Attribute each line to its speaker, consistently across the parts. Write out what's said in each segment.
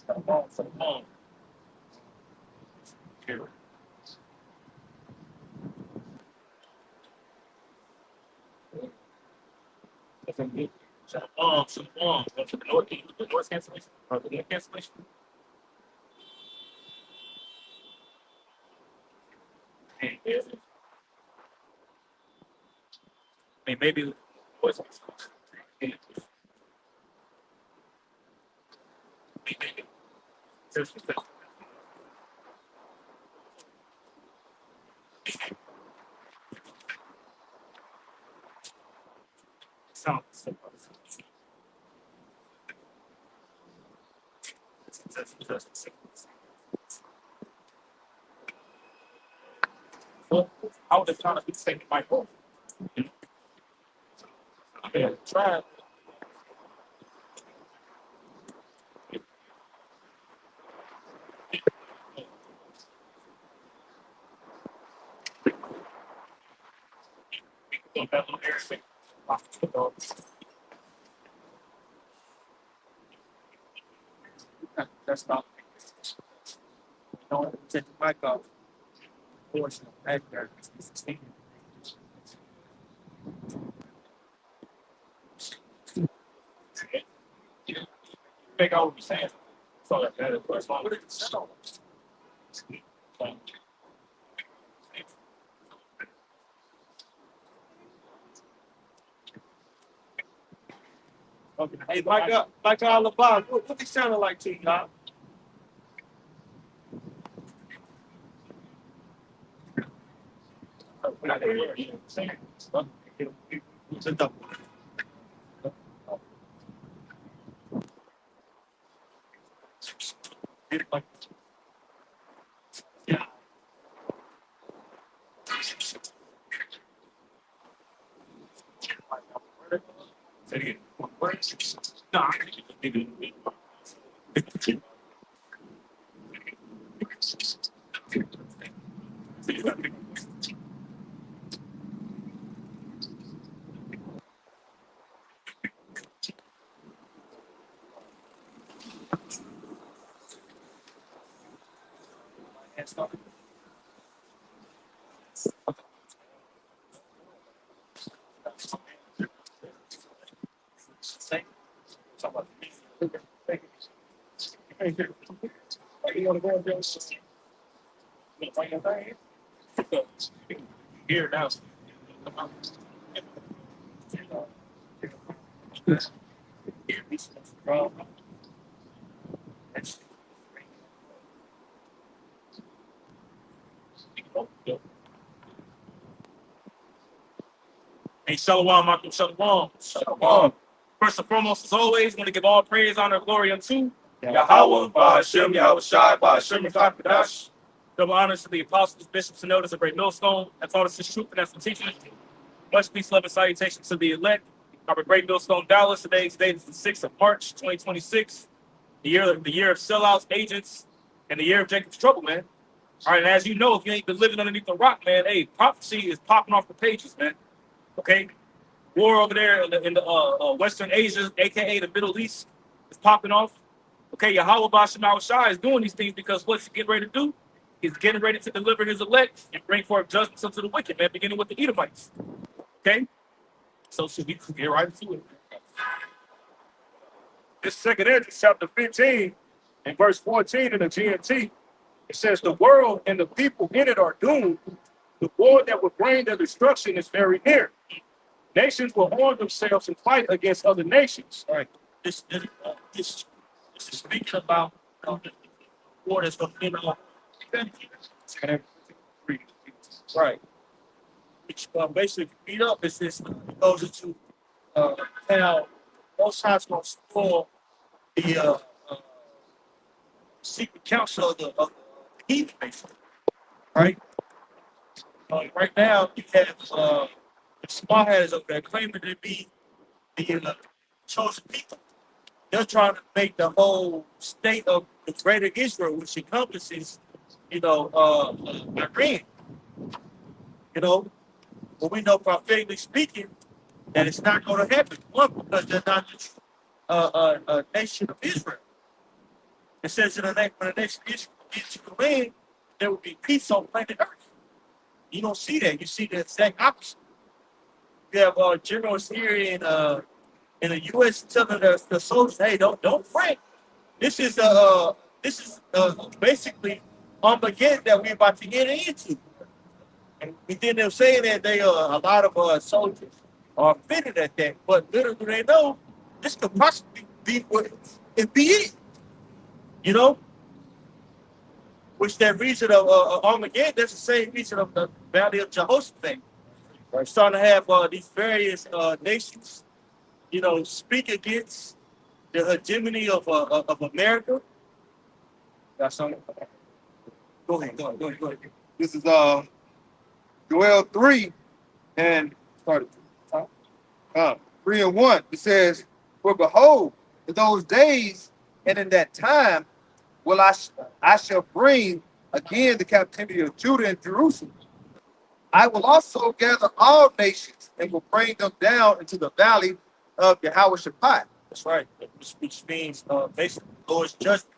Speaker 1: Shalom. Here. Shalom. Go to the north cancellation. Or the north cancellation. And, I mean, maybe voice cancellation. And maybe. Sounds. Well, I would have trying to be taking my phone. Yeah, try. That's not. Don't take the mic off. Portion of that there. Make out what you're saying. So that is what's wrong with it. Okay. Hey, like all about what they sounded like to you, Doc? Yeah. Say it again. No, I can't. You want to go and here now. Hey, Shalom, Michael, Shalom. Shalom. First and foremost, as always, want to give all praise, honor, and glory unto
Speaker 2: Yahweh, Ba'ashem, Yahweh Shai, Ba'ashem, Rakadash.
Speaker 1: double honors to the apostles, bishops, and elders of Great Millstone that taught us the truth and that's the teaching. Much peace, love, and salutations to the elect. Our Great Millstone, Dallas. Today's date is the 6th of March, 2026. The year of sellouts, agents, and the year of Jacob's trouble, man. All right, and as you know, if you ain't been living underneath the rock, man, hey, prophecy is popping off the pages, man. Okay, war over there in the Western Asia, aka the Middle East, is popping off. Okay, Yahweh Bashim Shai is doing these things because what's he getting ready to do? He's getting ready to deliver his elect and bring forth judgments unto the wicked, man, beginning with the Edomites. Okay, so should we get right into it? This second Ezra, chapter 15, and verse 14 in the GMT, it says, "The world and the people in it are doomed. The war that would bring their destruction is very near. Nations will arm themselves and fight against other nations." All right. This is speaking about the war that's going to end all. Right. Which basically beat up is this goes into how most times going to spoil the secret council of the heathen, basically. Right. Right now, you have the smart heads over there claiming to be the chosen people. They're trying to make the whole state of the greater Israel, which encompasses, Iran. You know, but we know prophetically speaking that it's not going to happen. One, because they're not a nation of Israel. It says in the next, when the nation gets to the land, there will be peace on planet Earth. You don't see that. You see the exact opposite. You have generals here in the U.S. telling the soldiers, "Hey, don't fret. This is basically Armageddon that we're about to get into." And then they're saying that they a lot of soldiers are offended at that, but little do they know this could possibly be what it be it. You know, which that region of Armageddon, that's the same region of the Valley of Jehoshaphat. We're starting to have these various nations, speak against the hegemony of America. Got something? Go ahead.
Speaker 2: This is Joel 3 and started 3 and 1. It says, "For behold, in those days and in that time will I shall bring again the captivity of Judah and Jerusalem. I will also gather all nations and will bring them down into the valley of Jehoshaphat."
Speaker 1: That's right. Which means basically the Lord's judgment.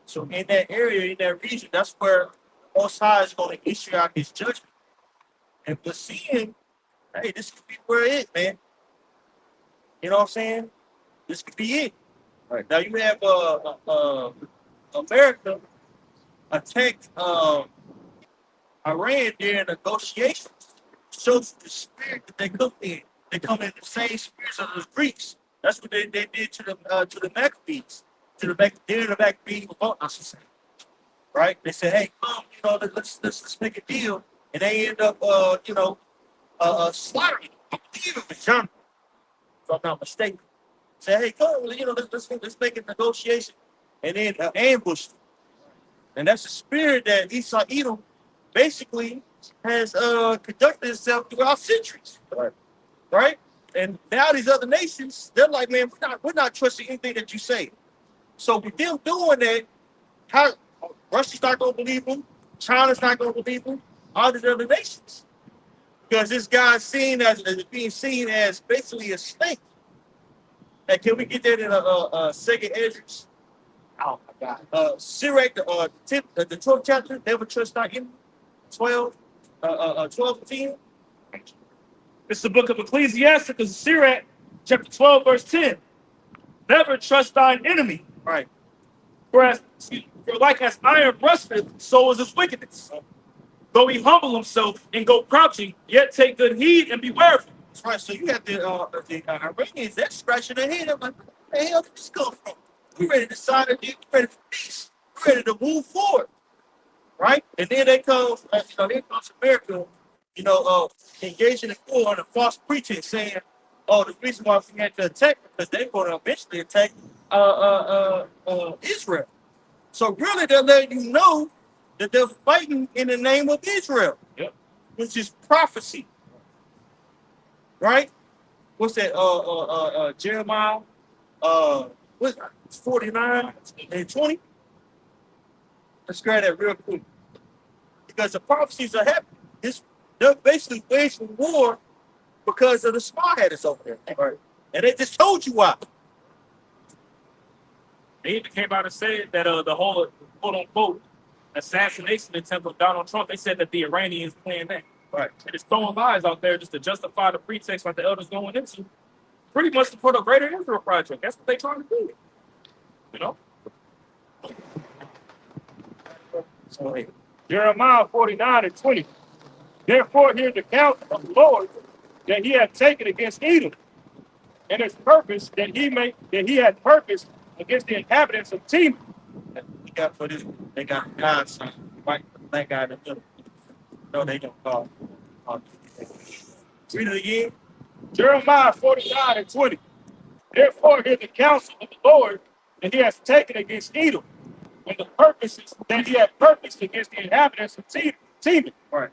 Speaker 1: So in that area, in that region, that's where the Most High is going to issue out His judgment. And we're seeing, hey, this could be where it, man. You know what I'm saying? This could be it.
Speaker 2: Right.
Speaker 1: Now you have America attacked Iran during negotiations. Shows the spirit that they come in. They come in the same spirits of the Greeks. That's what they did to the Maccabees, during the Maccabees revolt, I should say. Right? They said, "Hey, come, let's make a deal," and they end up, slaughtering. I believe it was John, if I'm not mistaken. Say, "Hey, come, let's make a negotiation," and then ambush them. And that's the spirit that Esau Edom basically has conducted itself throughout centuries. Right? And now these other nations, they're like, "Man, we're not trusting anything that you say." So with them doing that, how Russia's not gonna believe them, China's not gonna believe them, all these other nations. Because this guy's being seen as basically a snake. And can we get that in a second Ezra's? Oh my God. Sirach, the 12th chapter, never trust thy enemy. 12, 12 and 10. It's the book of Ecclesiasticus, Sirach, chapter 12, verse 10. Never trust thine enemy. Right. For like as iron rusteth, so is his wickedness. Though he humble himself and go crouching, yet take good heed and beware of him. That's right. So you have the Iranians, they're scratching their head. I'm like, where the hell did this come from? We're ready to sign a deal. We're ready for peace. We're ready to move forward. Right? And then they come, here comes America, engaging in war on a false pretense, saying, "Oh, the reason why we had to attack because they're going to eventually attack Israel." So really, they're letting you know that they're fighting in the name of Israel, yep, which is prophecy, right? What's that? Jeremiah, what's 49 and 20? Let's grab that real quick because the prophecies are happening. They're basically waging war because of the spy headers over there, right? And they just told you why. They even came out and said that the whole quote unquote assassination attempt of Donald Trump, they said that the Iranians planned that. Right. And it's throwing lies out there just to justify the pretext like the elders going into. Pretty much to put a greater Israel project. That's what they're trying to do. You know? So Jeremiah 49 and 20. Therefore hear the counsel of the Lord that he hath taken against Edom, and his purpose that he had purposed against the inhabitants of Teman. They got God's son, right? That guy in the middle. No, they don't call. Read it again. Jeremiah 49 and 20. Therefore, hear the counsel of the Lord that he has taken against Edom, and the purposes that he had purposed against the inhabitants of Teman. Right.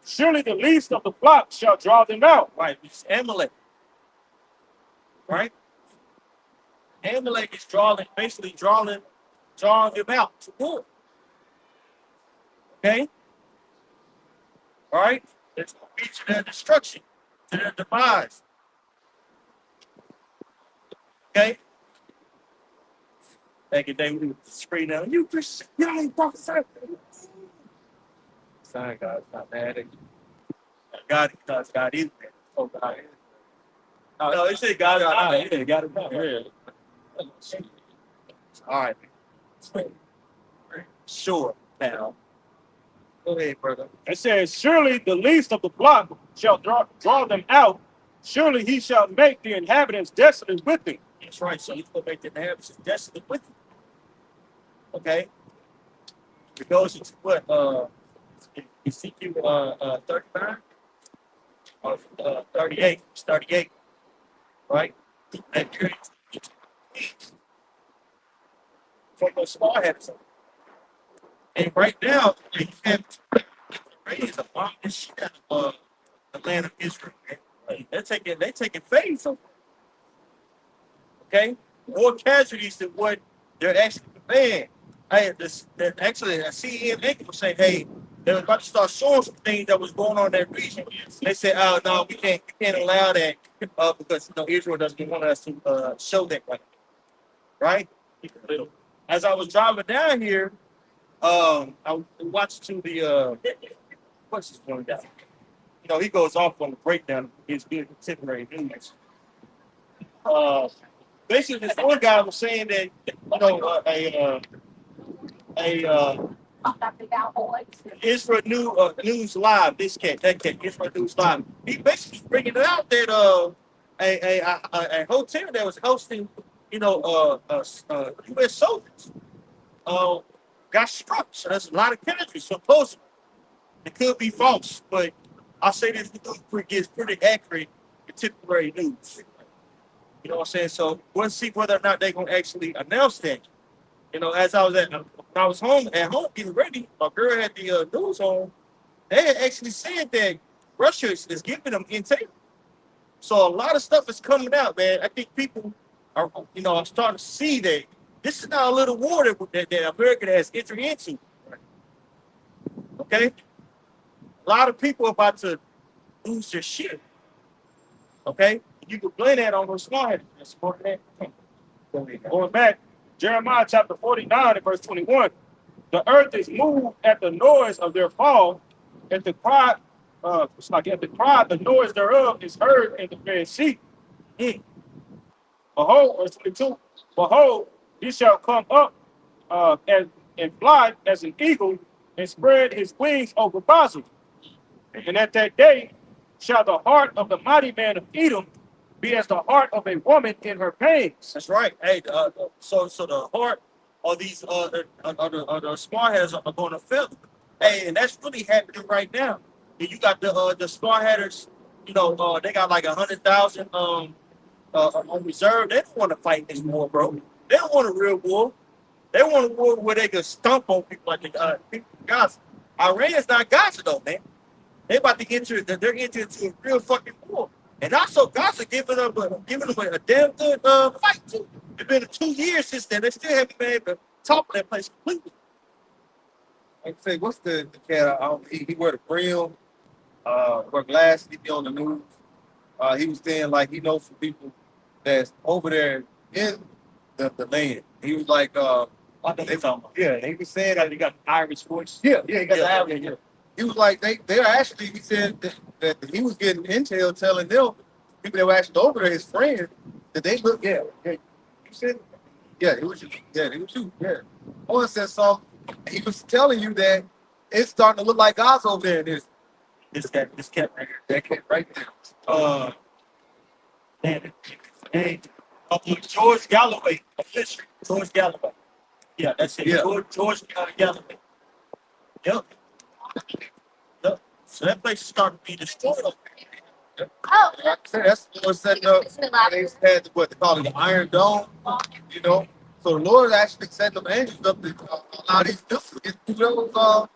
Speaker 1: Surely the least of the flock shall draw them out. Right. It's Amalek. Right? Amalek is basically drawing them out to war. Okay? All right? It's going to lead to their destruction, to their demise. Okay? Back in the day, we would scream out, "You Christian, y'all ain't prophesying." Son, God's not mad at you. God is mad. Oh, God is. No, they say God is not mad. Yeah, God is not mad. All right. Sure, now. Go ahead, brother. It says, "Surely the least of the flock shall draw them out. Surely he shall make the inhabitants desolate with him." That's right. So he's going to make the inhabitants desolate with him. Okay. It goes into what? Ezekiel 39 or 38. It's 38, right? That period for those small heads. And right now, you have raised a bomb and shit out of the land of Israel. Man. They're taking phase. So, okay, more casualties than what they're actually preparing. Actually, a CEM Inc. was saying, hey, they were about to start showing some things that was going on in that region. They said, oh no, we can't allow that because Israel doesn't want us to show that right. As I was driving down here, I was watching to the what's his going down. He goes off on the breakdown of his good contemporary news. Basically, this one guy was saying that Israel News Live, this cat, that cat, Israel News Live. He basically was bringing it out that a hotel that was hosting U.S. soldiers got struck. So there's a lot of casualties. Supposedly, it could be false, but I'll say this news gets pretty accurate contemporary news. You know what I'm saying? So we'll see whether or not they're gonna actually announce that. As when I was home getting ready, my girl had the news on. They had actually said that Russia is giving them intel. So a lot of stuff is coming out, man. I think people are, I'm starting to see that this is not a little war that America has entered into. Okay, a lot of people are about to lose their shit. Okay, you can blame that on those smart heads. Going back, Jeremiah chapter 49 and verse 21. The earth is moved at the noise of their fall, at the cry, the noise thereof is heard in the very sea. Behold, verse 22. Behold, he shall come up and fly as an eagle and spread his wings over Basel. And at that day shall the heart of the mighty man of Edom be as the heart of a woman in her pains. That's right. Hey, so the heart of these the smart heads are going to fail. Hey, and that's really happening right now. And you got the smart headers. They got like 100,000 on reserve. They don't want to fight this war, bro. They don't want a real war. They want a war where they can stomp on people like the people in Gaza. Iran is not Gaza though, man. They're about to enter. They're entering into a real fucking war. And also, Gaza giving them a damn good fight too. It's been 2 years since then. They still haven't been able to top that place completely.
Speaker 2: Like I say, what's the cat? He wear the brim, wear glasses. He be on the news. He was saying like he knows some people that's over there in the land. He was like,
Speaker 1: I think they talking about. Yeah, he was saying that he got Irish voice.
Speaker 2: Yeah, he got the
Speaker 1: Irish. Yeah.
Speaker 2: He was like they're actually. He said that he was getting intel telling them people that were actually over there, his friends, that they look. Yeah. You said. Yeah, it was you. Yeah, it was you. Yeah. One said something. He was telling you that it's starting to look like God's over there.
Speaker 1: This cat right here.
Speaker 2: That cat right there.
Speaker 1: George Galloway, official. George Galloway. Yeah, that's it.
Speaker 2: Yeah.
Speaker 1: George Galloway. Yep. So that place is starting to be destroyed.
Speaker 2: Oh, that's what's setting up. They had what they call it, the Iron Dome. So the Lord actually sent them angels up to allow these missiles to get through those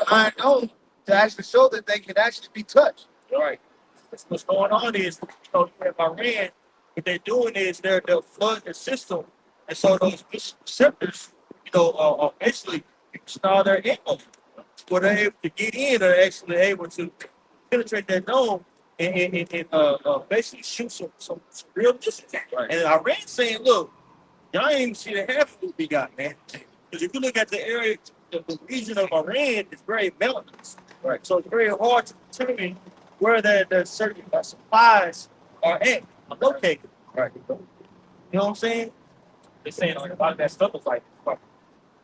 Speaker 2: Iron Dome to actually show that they can actually be touched.
Speaker 1: Right. What's going on is, you have Iran. What they're doing is they're flooding the system, and so those receptors, basically start their ammo. Where they're able to get in, they're actually able to penetrate that dome and basically shoot some real distance. Right. And Iran's saying, look,
Speaker 3: Y'all ain't even see the half of what we got, man. Because if you look at the area, the region of Iran is very mountainous. Right. So it's very hard to determine where the certain supplies are at, are located. Right. You know what I'm saying?
Speaker 1: They're saying like a lot of that stuff is like,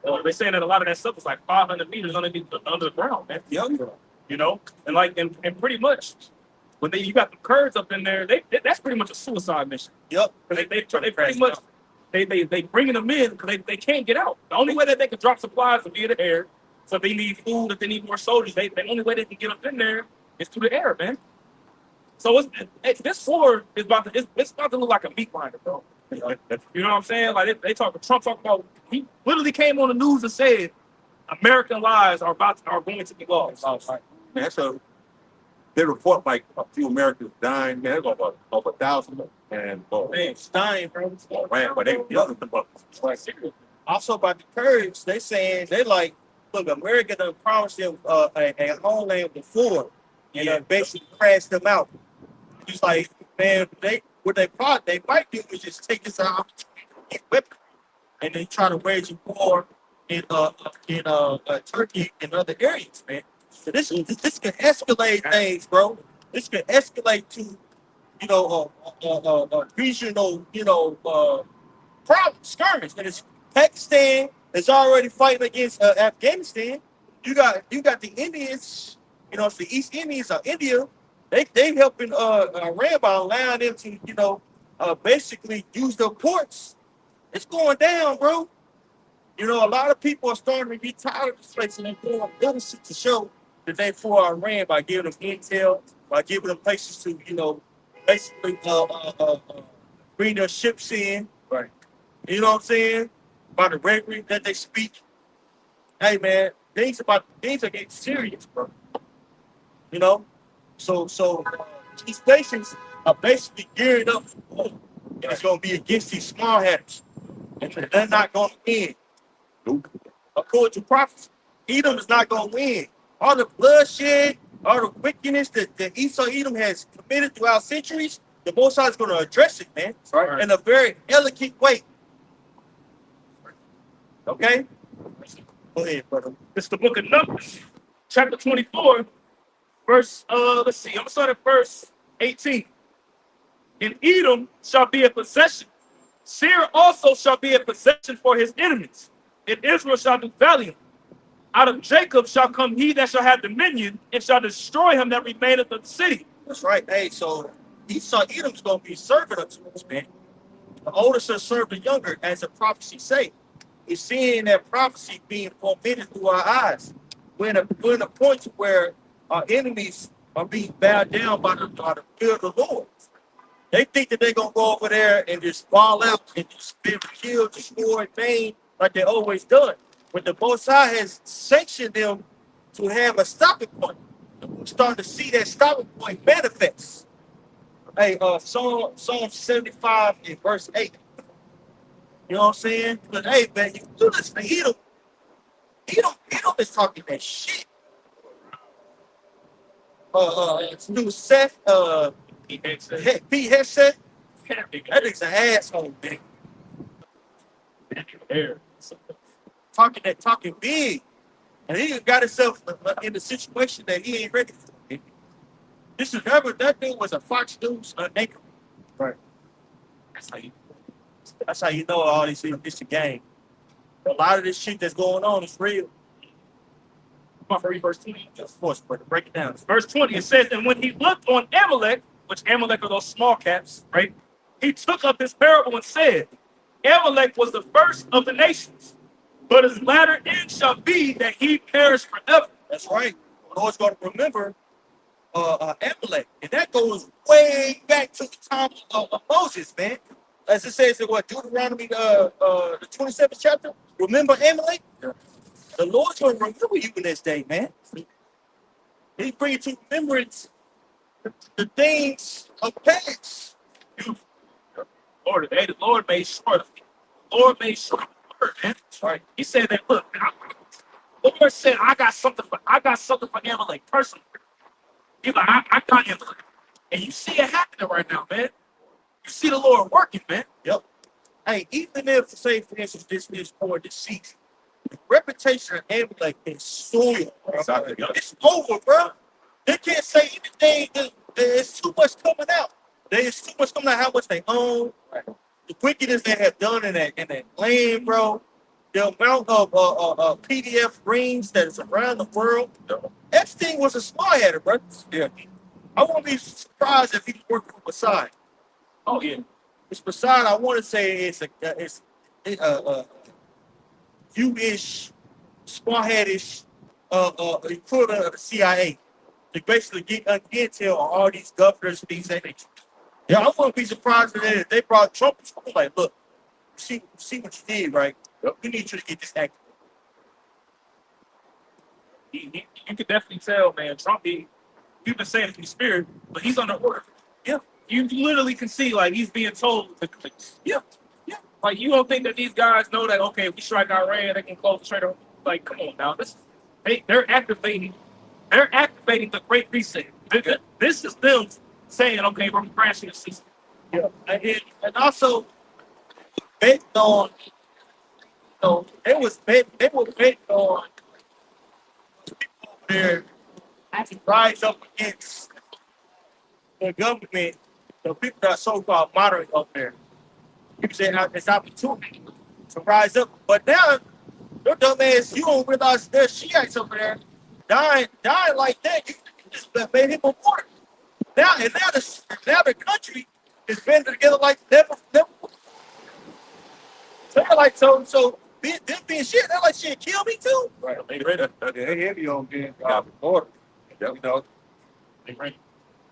Speaker 1: they're saying that a lot of that stuff is like 500 meters underneath under the ground, man.
Speaker 3: Yep.
Speaker 1: You know, and like, and pretty much when you got the Kurds up in there, that's pretty much a suicide mission.
Speaker 3: Yep.
Speaker 1: They pretty much they bringing them in because they can't get out. The only way that they can drop supplies is via the air. So if they need food, if they need more soldiers, the only way they can get up in there is through the air, man. So this war is it's about to look like a meat grinder, bro. You know what I'm saying? Like Trump talked about. He literally came on the news and said, "American lives are going to be lost."
Speaker 4: Man, so they report like a few Americans dying. Man, there's over 1,000, and
Speaker 3: Man, it's dying, bro.
Speaker 4: man, but they the other but
Speaker 3: Also about the Kurds, they saying they like, look, America done promised them a homeland before, and basically crashed them out. It's like, man, what they might do is just take this opportunity to get weapons, and then try to wage a war in Turkey and other areas, man. So this can escalate things, bro. This can escalate to, you know, regional, problem, skirmish. And it's Pakistan is already fighting against Afghanistan. You got the Indians, it's the East Indians of India. They helping Iran by allowing them to, basically use their ports. It's going down, bro. A lot of people are starting to get tired of this place, and they're doing little shit to show that they for Iran by giving them intel, by giving them places to, basically bring their ships in.
Speaker 1: Right.
Speaker 3: You know what I'm saying? By the rhetoric that they speak. Hey, man, things are getting serious, bro. So these nations are basically gearing up for war. And it's going to be against these small heads. And they're not going to win. According to prophecy, Edom is not going to win. All the bloodshed, all the wickedness that Esau Edom has committed throughout centuries, the Most High is going to address it, man,
Speaker 1: Right.
Speaker 3: in a very elegant way. Okay? Go ahead, brother.
Speaker 1: It's the book of Numbers, chapter 24, verse, let's see, I'm going to start at verse 18. And Edom shall be a possession. Seir also shall be a possession for his enemies. And Israel shall do valiantly. Out of Jacob shall come he that shall have dominion, and shall destroy him that remaineth of the city.
Speaker 3: That's right. Hey, so Esau Edom's going to be serving unto us, man. The older shall serve the younger, as the prophecy say. We're seeing that prophecy being fulfilled through our eyes. We're in a point to where our enemies are being bowed down by the fear of the Lord. They think that they're going to go over there and just fall out and just be killed, destroyed, maimed, like they always done. But the Most High has sanctioned them to have a stopping point. We're starting to see that stopping point manifest. Hey, Psalm 75 in verse 8. You know what I'm saying? But hey, man, you listen to Edom. Edom is talking that shit. It's new Seth, Pete Hegseth. That nigga's an asshole, man. Talking big. And he got himself in a situation that he ain't ready for. That dude was a Fox News anchor.
Speaker 1: Right.
Speaker 3: That's how you know all these things. It's a game. A lot of this shit that's going on is real.
Speaker 1: Come on, for verse 20.
Speaker 3: Of course, but break it down.
Speaker 1: Verse 20, it says, and when he looked on Amalek, which Amalek are those small caps, right? He took up this parable and said, Amalek was the first of the nations, but his latter end shall be that he perish forever.
Speaker 3: That's right. The Lord's going to remember Amalek. And that goes way back to the time of Moses, man. As it says in Deuteronomy, the 27th chapter. Remember Amalek?
Speaker 1: Yeah.
Speaker 3: The Lord's going to remember you in this day, man. He bring to remembrance the things of past.
Speaker 1: Lord, the Lord made sure. The Lord made sure of the word, man.
Speaker 3: Right.
Speaker 1: He said that, look, the Lord said, I got something for Amalek personally. He's like, I got Amalek. And you see it happening right now, man. You see the Lord working, man.
Speaker 3: Yep. hey, even if, say, for instance, this or this season, the reputation of Ambulance is soiled, bro.
Speaker 4: Exactly.
Speaker 3: It's over, bro. They can't say anything. There's too much coming out. There's too much coming out how much they own, the wickedness they have done in that land, bro. The amount of PDF rings that is around the world. Epstein was a smart at it, bro.
Speaker 4: Yeah.
Speaker 3: I won't be surprised if he worked for Mossad.
Speaker 1: Oh yeah.
Speaker 3: It's Mossad. I want to say it's you-ish, smart-headish, equivalent of the CIA. They basically get intel on all these governors, things that nature. Yeah, I wouldn't be surprised if they brought Trump. Like, look, see what you did, right? We need you to get this act.
Speaker 1: You could definitely tell, man. Trump, you've been saying it in spirit, but he's under order.
Speaker 3: Yeah.
Speaker 1: You literally can see like he's being told to clicks.
Speaker 3: Yeah.
Speaker 1: Like you don't think that these guys know that okay, if we strike Iran, they can close the trade. Like, come on now. They're activating the Great Reset. This is them saying, okay, we're crashing the system.
Speaker 3: Yeah. And also based on they were based on people over there to rise up against the government, the people that are so-called moderate up there. People say it's opportunity to rise up. But now, your dumb ass, you don't realize there's Shiites over there dying like that. You just made him a martyr. Now the country is banded together like never. So they're like so them being shit, they're like shit, kill me too.
Speaker 4: Right. They heavy on being order. You know,
Speaker 1: They right.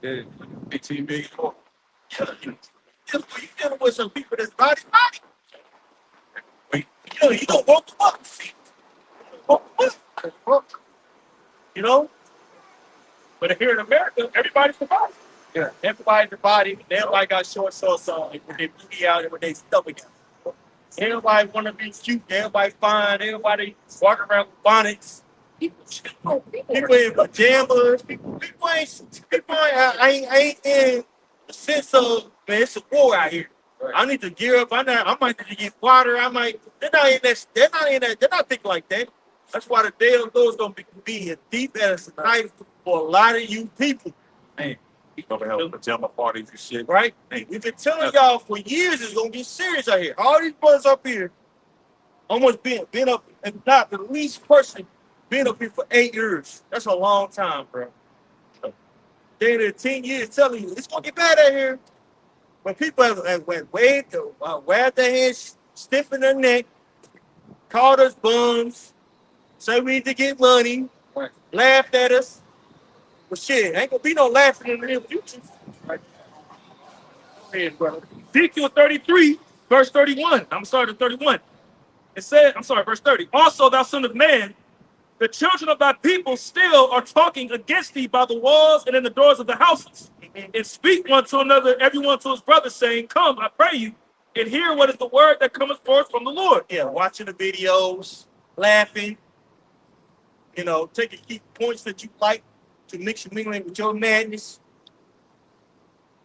Speaker 4: yeah, 18 million more.
Speaker 3: You dealing with some people that's body. You don't woke them up. You know?
Speaker 1: But here in America, everybody's divided.
Speaker 3: Yeah. Everybody's divided. Everybody got short shorts on with their booty out and with their stomach out. Everybody want to be cute. Everybody fine. Everybody walking around with bonnets. People in pajamas. People ain't in the sense of, man, it's a war out here.
Speaker 4: Right.
Speaker 3: I need to gear up. I might need to get water. They're not in that. They're not thinking like that. That's why the damn door's gonna be as deep as a knife for a lot of you people.
Speaker 4: Man, you over here with pajama parties and shit.
Speaker 3: Right?
Speaker 4: Hey,
Speaker 3: We've been telling y'all for years it's gonna get serious out here. All these brothers up here almost been up, if not the least person, been up here for 8 years. That's a long time, bro. They're in 10 years telling you it's gonna get bad out here. When people have wag their hands, stiffen their neck, called us bums, say we need to get money,
Speaker 4: Right.
Speaker 3: laughed at us. But shit, ain't gonna be no laughing in the near future. Right. Man, brother.
Speaker 1: Ezekiel 33, verse 31. I'm sorry, to 31. It said, I'm sorry, verse 30. Also, thou son of man, the children of thy people still are talking against thee by the walls and in the doors of the houses, and speak one to another, everyone to his brother, saying, come, I pray you, and hear what is the word that cometh forth from the Lord.
Speaker 3: Yeah, watching the videos, laughing, taking key points that you like to mix and mingle with your madness.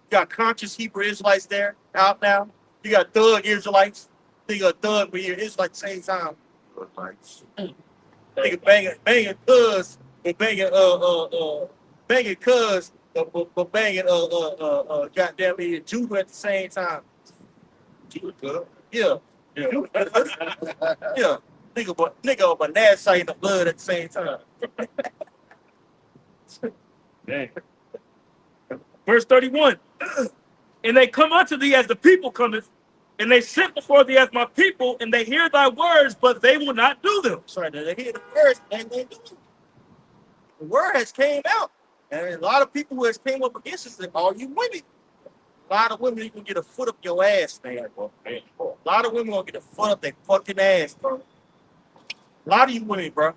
Speaker 3: You got conscious Hebrew Israelites there out now. You got thug Israelites. You got thug, but you're Israelites at the same time. Nigga banging cuz, but banging cuz, but banging goddamn Judah at the same time.
Speaker 4: Judah?
Speaker 3: Yeah. Yeah. Nigga on my last side in the blood at the same time.
Speaker 1: Dang. Verse 31. And they come unto thee as the people cometh, and they sit before thee as my people, and they hear thy words, but they will not do them.
Speaker 3: Sorry, they hear the words and they do it. The word has came out. And a lot of people who has came up against us, all you women. A lot of women, you can get a foot up your ass, man. A lot of women gonna get a foot up their fucking ass, bro. A lot of you women, bro.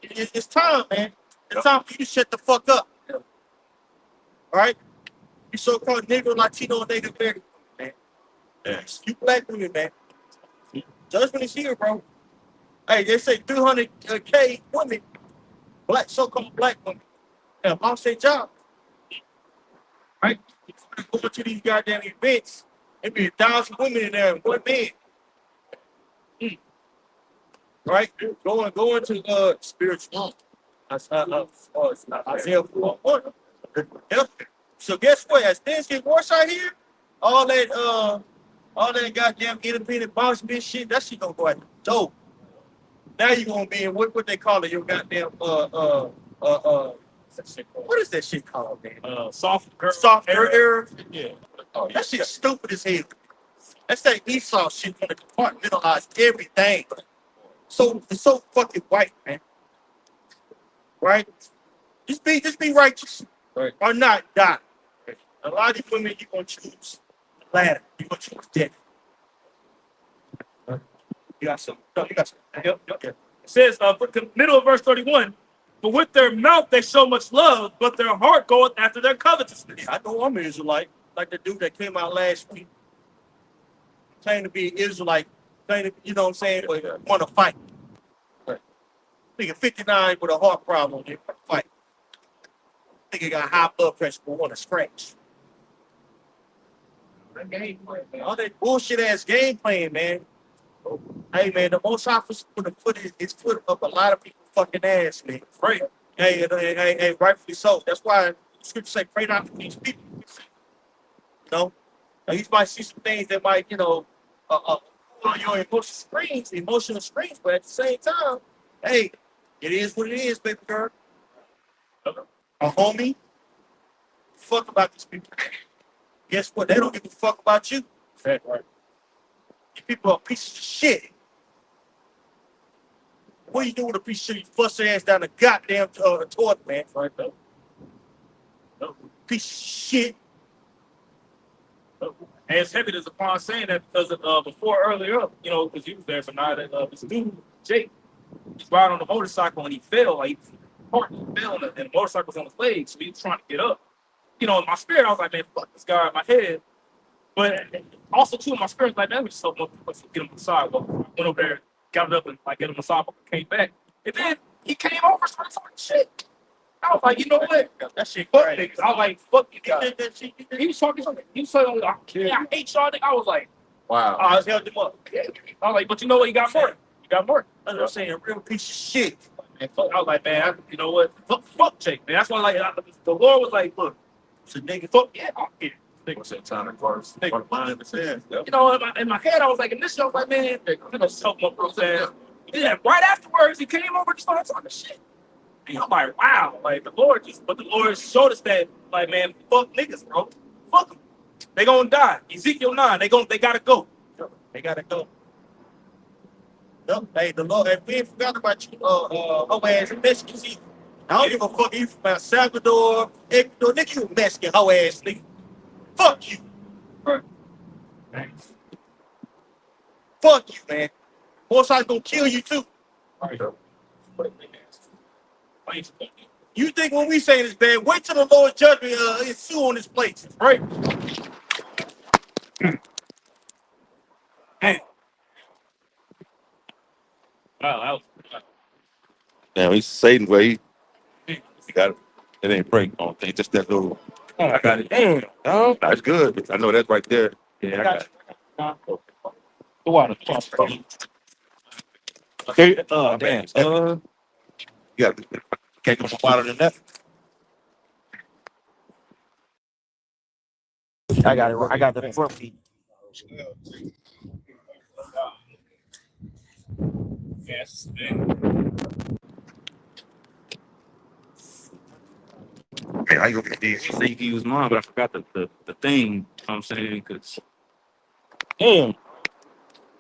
Speaker 3: It's time, man. It's time for you to shut the fuck up. All right? You so-called Negro, Latino, and Native American, man.
Speaker 4: Yes.
Speaker 3: You black women, man. Judgment is here, bro. Hey, they say 300K women, so-called black women, have lost their job. Right? Go to these goddamn events It be 1,000 women in there and one man. Right? Going to spiritual. Isaiah 4:1. Yep. So guess what? As things get worse out here, all that goddamn independent boss bitch shit, that shit gonna go out the door. Now you gonna be in what they call it, your goddamn what is that shit called, man?
Speaker 1: Soft girl.
Speaker 3: Soft era.
Speaker 1: Yeah.
Speaker 4: Oh,
Speaker 3: That shit's stupid as hell. That's that Esau shit when they compartmentalize everything. So it's so fucking white, man. Right? Just be righteous.
Speaker 1: Right.
Speaker 3: Or not die. A lot of these women you gonna choose the latter. You gonna choose death. You got some. No, you got some.
Speaker 1: Yep. It says, the middle of verse 31, but with their mouth they show much love, but their heart goeth after their covetousness.
Speaker 3: I know I'm an Israelite, like the dude that came out last week, claimed to be Israelite, claimed to, you know what I'm saying, but want to fight.
Speaker 1: Right.
Speaker 3: Nigga 59 with a heart problem, they want to fight. Nigga got high blood pressure, but want to scratch. All that bullshit ass game playing, man. Hey man, the most High would have put his foot up a lot of people's fucking ass, man. Right. Hey, rightfully so. That's why the scripture say, pray not for these people. You know, now, you might see some things that might, pull on your emotional screens, but at the same time, hey, it is what it is, baby girl. A homie, fuck about these people. Guess what? They don't give a fuck about you.
Speaker 1: Right.
Speaker 3: These people are pieces of shit. What you do with a piece of shit? You fuss your ass down the goddamn toilet, man.
Speaker 1: Right.
Speaker 3: Piece of shit.
Speaker 1: And it's heavy as upon saying that because before earlier, because he was there, so now that this dude, Jake, he's riding on the motorcycle and he fell. Like, he fell and the motorcycle was on his legs, so he was trying to get up. In my spirit, I was like, man, fuck this guy in my head. But also, too, in my spirit, like, man, let me just help him get him on the sidewalk. I went over there, got it up, and get him on the sidewalk, came back. And then he came over, started talking shit. I was like, you know what?
Speaker 3: That shit
Speaker 1: Fuck
Speaker 3: crazy.
Speaker 1: niggas. I was like, fuck you
Speaker 3: He
Speaker 1: guys.
Speaker 3: did that shit.
Speaker 1: He was talking, I hate y'all. I was like,
Speaker 4: wow.
Speaker 3: I held him up.
Speaker 1: I was like, but you know what? You got more. You got more.
Speaker 3: That's what I'm saying. A real piece of shit.
Speaker 1: Man, fuck. I was like, man, you know what? Fuck Jake, man. That's why, the Lord was like, look,
Speaker 3: It's a nigga.
Speaker 1: fuck yeah, I'm here.
Speaker 4: What's that time in first?
Speaker 1: Nigga.
Speaker 4: Mine is there. Yep.
Speaker 1: In my head, I was like, initially, I was like, man, just help him up real fast. Yeah, right afterwards, he came over and started talking shit. And I'm like, wow, like the Lord showed us that, like, man, fuck niggas, bro. Fuck them. They gonna die. Ezekiel 9, they gotta go.
Speaker 3: They gotta go. No, hey, the Lord, hey, we ain't forgot about you, hoe ass Mexicans either. I don't give a fuck if you from El Salvador, Ecuador, nigga, you Mexican hoe ass nigga. Fuck you.
Speaker 1: Right.
Speaker 3: Fuck you, man. Most I gonna kill you too.
Speaker 1: Right.
Speaker 3: You think when we say this bad, wait till the Lord judgment ensue on this place.
Speaker 1: Right. Damn. Wow,
Speaker 4: Now he's Satan where he got it. It ain't break on thing, just that little.
Speaker 1: oh, I got it. Damn. Oh,
Speaker 4: That's good. I know that's right there. Yeah, I got it.
Speaker 1: the water. Damn.
Speaker 4: You got can't go more water than that.
Speaker 3: I got it. I got the front feet.
Speaker 1: Yes.
Speaker 4: Man, how you gonna get these?
Speaker 5: He said you can use mine, but I forgot the thing. You know what I'm saying? Because
Speaker 1: Damn.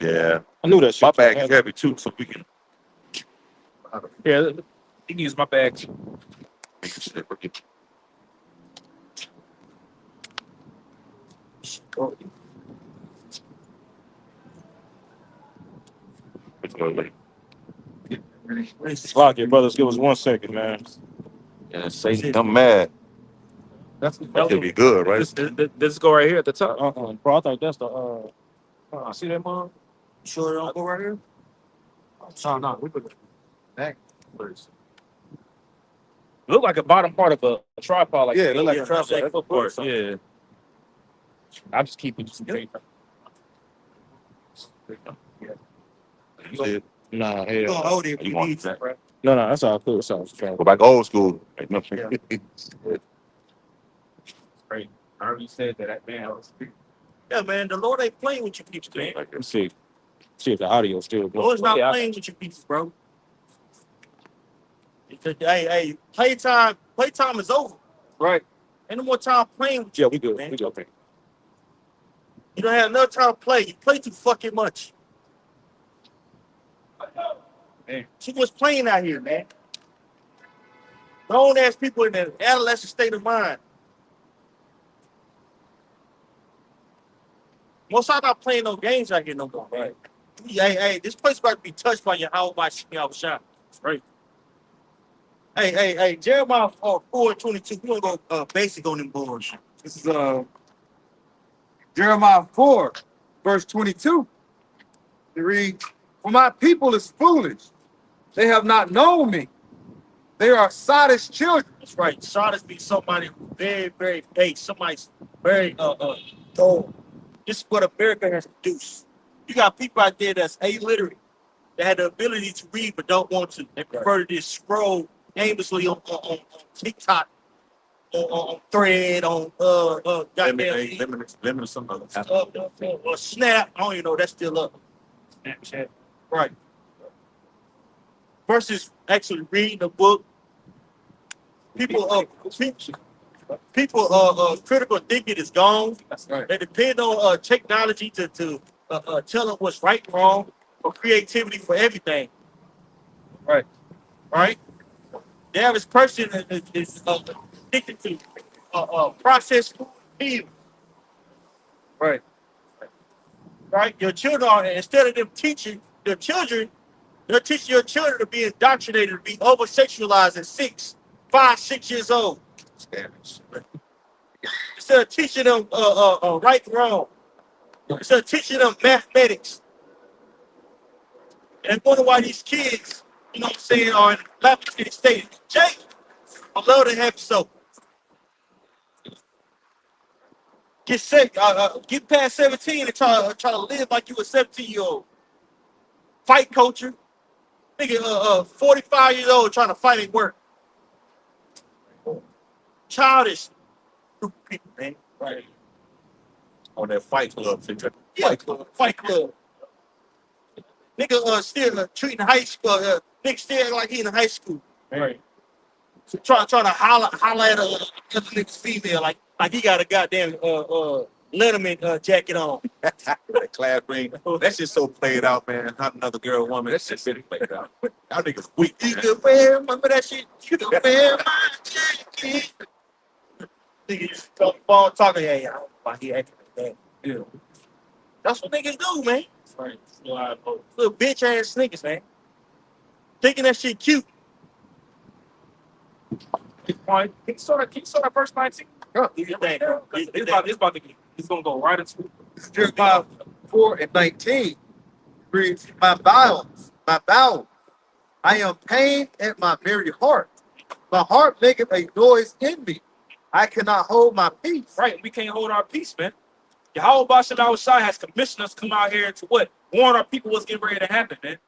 Speaker 4: Yeah,
Speaker 1: I knew that shit.
Speaker 4: my bag is heavy too, so we can.
Speaker 1: Yeah, you can use my bag too.
Speaker 4: Make the shit work.
Speaker 1: Lock it, brothers. Give us 1 second, man.
Speaker 4: Yeah, Satan, I'm mad.
Speaker 1: That's
Speaker 4: It'll be good, right?
Speaker 1: This go right here at the top.
Speaker 3: Bro, I thought that's the
Speaker 1: See that, mom?
Speaker 3: You sure it don't go right here?
Speaker 1: No, we put it back. Look like a bottom part of a tripod, like
Speaker 2: Yeah, it look like a
Speaker 1: yeah,
Speaker 2: tripod.
Speaker 1: foot part. Yeah. I'm just keeping some paper.
Speaker 5: You said,
Speaker 1: Nah,
Speaker 3: You gonna
Speaker 1: hell.
Speaker 3: hold it if
Speaker 5: You
Speaker 3: you
Speaker 5: want
Speaker 3: need to,
Speaker 5: that?
Speaker 3: bro.
Speaker 1: No, that's all cool. It's all
Speaker 5: go back old school.
Speaker 3: Yeah.
Speaker 1: great. I already said that man was
Speaker 3: Yeah, man. The Lord ain't playing with you people, man.
Speaker 1: let's see if the audio still
Speaker 3: The Lord's not
Speaker 1: Yeah,
Speaker 3: playing with you people, bro. Hey, playtime is over.
Speaker 1: right.
Speaker 3: Ain't no more time playing with you.
Speaker 1: Yeah, we good.
Speaker 3: Man.
Speaker 1: We good. Okay.
Speaker 3: You don't have enough time to play. You play too fucking much.
Speaker 1: Man.
Speaker 3: Too much playing out here, man. Grown ass people in an adolescent state of mind. Most I'm not playing no games out here no more, right? Hey, this place about to be touched by your house by shot. Right. Hey, Jeremiah 4:22. We gonna go basic on them boards.
Speaker 2: This is Jeremiah 4, verse 22. It reads, "For my people is foolish. They have not known me. They are sottish children."
Speaker 3: That's right. Sardis be somebody who very, very base. Somebody's very dull. This is what America has produced. You got people out there that's illiterate, that had the ability to read but don't want to. They prefer to just scroll aimlessly on TikTok, on Thread, on goddamn
Speaker 5: Lemon some other.
Speaker 3: or Snap. I don't even know that's still up.
Speaker 1: Snapchat.
Speaker 3: Right. Versus actually reading a book. People critical thinking is gone.
Speaker 1: That's right.
Speaker 3: They depend on technology to tell them what's right and wrong, for creativity, for everything.
Speaker 1: Right.
Speaker 3: Right? The average person is addicted to processed food and meal.
Speaker 1: Right.
Speaker 3: Right? Your children are, instead of them teaching their children, they're teaching your children to be indoctrinated, to be over sexualized at 5, 6 years old. Instead of teaching them right and wrong, instead of teaching them mathematics. And I wonder why these kids, you know what I'm saying, are in a dilapidated state. Jake, I love to have you so. Get sick, get past 17 and try to live like you a 17-year-old. Fight culture. Nigga, 45 years old trying to fight at work. Childish group of people, man.
Speaker 1: Right.
Speaker 5: On that fight club.
Speaker 3: Yeah, Fight club. Nigga, still treating high school. Nigga still like he in high school.
Speaker 1: Right.
Speaker 3: Trying to holler at a nigga's female like he got a goddamn Letterman jacket on.
Speaker 5: That class ring. That's just so played out, man. Not another girl, woman. That's just really played out. Y'all niggas weak.
Speaker 3: You can wear, remember that shit? You can wear my jacket. Niggas phone talking, yeah, I don't know why he acting like that.
Speaker 1: Yeah.
Speaker 3: That's what niggas do, man.
Speaker 1: Right. Still out of both.
Speaker 3: Little bitch ass niggas, man. Thinking that shit cute.
Speaker 1: Can you start verse 19?
Speaker 3: Do your thing, bro.
Speaker 1: It's gonna go right into
Speaker 2: This is Jeremiah 4 and 19. It reads, my bowels, I am pained at my very heart. My heart maketh a noise in me. I cannot hold my peace.
Speaker 1: right. We can't hold our peace, man. Yahweh Bashalau Shai has commissioned us to come out here to what? Warn our people what's getting ready to happen, man.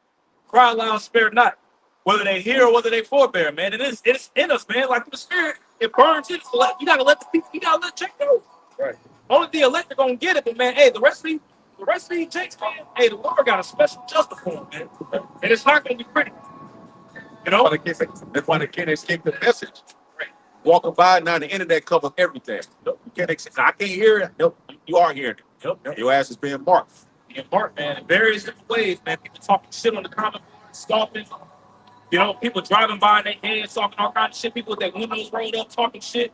Speaker 1: Cry loud, spare not. Whether they hear or whether they forbear, man. It's in us, man. Like the spirit, it burns in. You gotta let the people, you gotta let Jake go.
Speaker 2: Right.
Speaker 1: Only the elect are gonna get it, but man, hey, the rest of these Jakes, man, hey, the Lord got a special justice for them, man. And it's not gonna be pretty. You know?
Speaker 5: That's why they can't escape the message. Walking by now, the internet covers everything. Nope, you can't escape. I can't hear it. Nope, you are hearing it.
Speaker 1: Yep.
Speaker 5: Your ass is being marked.
Speaker 1: And Mark, man, in various different ways, man. People talking shit on the comment board, scoffing. You know, people driving by in their hands, talking all kinds of shit. People with their windows rolled up, talking shit.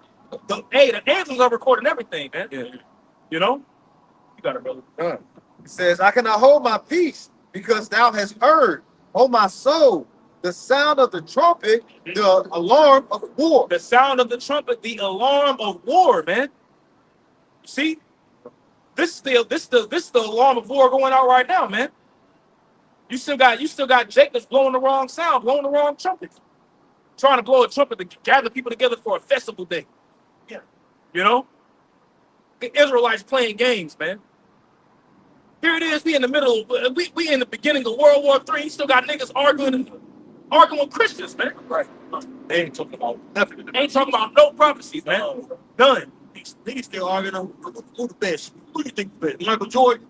Speaker 1: The angels are recording everything, man.
Speaker 2: Yeah.
Speaker 1: You know? You got it, brother.
Speaker 2: It says, I cannot hold my peace because thou hast heard, O my soul, the sound of the trumpet, the alarm of war.
Speaker 1: The sound of the trumpet, the alarm of war, man. See? This is the alarm of war going out right now, man. You still got Jacobs blowing the wrong sound, blowing the wrong trumpet. Trying to blow a trumpet to gather people together for a festival day.
Speaker 3: Yeah.
Speaker 1: You know? Israelites playing games, man. Here it is. We in the middle. We in the beginning of World War III. Still got niggas arguing with Christians, man.
Speaker 5: Right. They ain't talking about nothing.
Speaker 1: Ain't talking about no prophecies, man. None.
Speaker 3: Niggas still arguing on who the best. Who you think the best?
Speaker 5: Michael Jordan.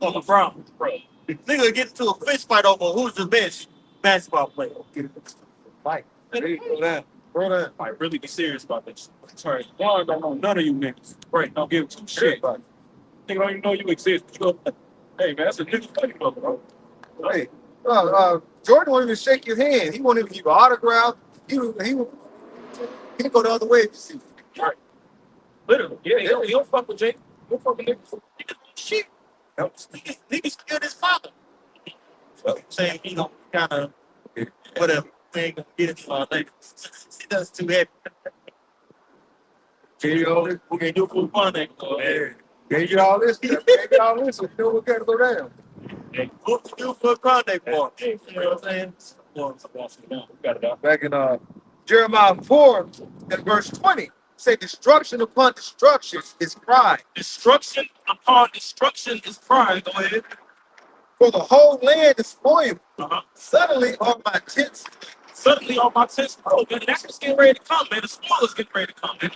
Speaker 1: On the Brown, bro.
Speaker 3: Nigga get into a fist fight over who's the best basketball player.
Speaker 5: Fight.
Speaker 2: Hey, bro, that.
Speaker 1: Like, really be serious about this.
Speaker 5: Sorry. One don't know none of you niggas.
Speaker 1: Right.
Speaker 5: Don't give two shit.
Speaker 1: Nigga don't even know you exist. Hey, man, that's a nigga funny, bro.
Speaker 2: Hey, Jordan won't even shake your hand. He won't even give you an autograph. He go the other way if you see.
Speaker 1: Right. Literally. Yeah, he don't fuck with Jake. He don't fuck with niggas.
Speaker 3: Shit. Niggas killed his father. So saying, you know, kind of whatever. We ain't gonna get into all that. That's too heavy.
Speaker 2: Gave you all this.
Speaker 3: We can do it for fun. Man.
Speaker 2: Gave you all this. Gave you all this. So you know what got to go down.
Speaker 3: What to do for a contact bar? You know what I'm saying?
Speaker 2: Back in Jeremiah 4 and verse 20, say destruction upon destruction is pride.
Speaker 1: Destruction upon destruction is pride. Go ahead.
Speaker 2: For the whole land is spoiled.
Speaker 1: Uh-huh.
Speaker 2: Suddenly all my tents.
Speaker 1: Suddenly all my tents, bro, man. That's what's getting ready to come, man. The spoil is getting ready to come, man.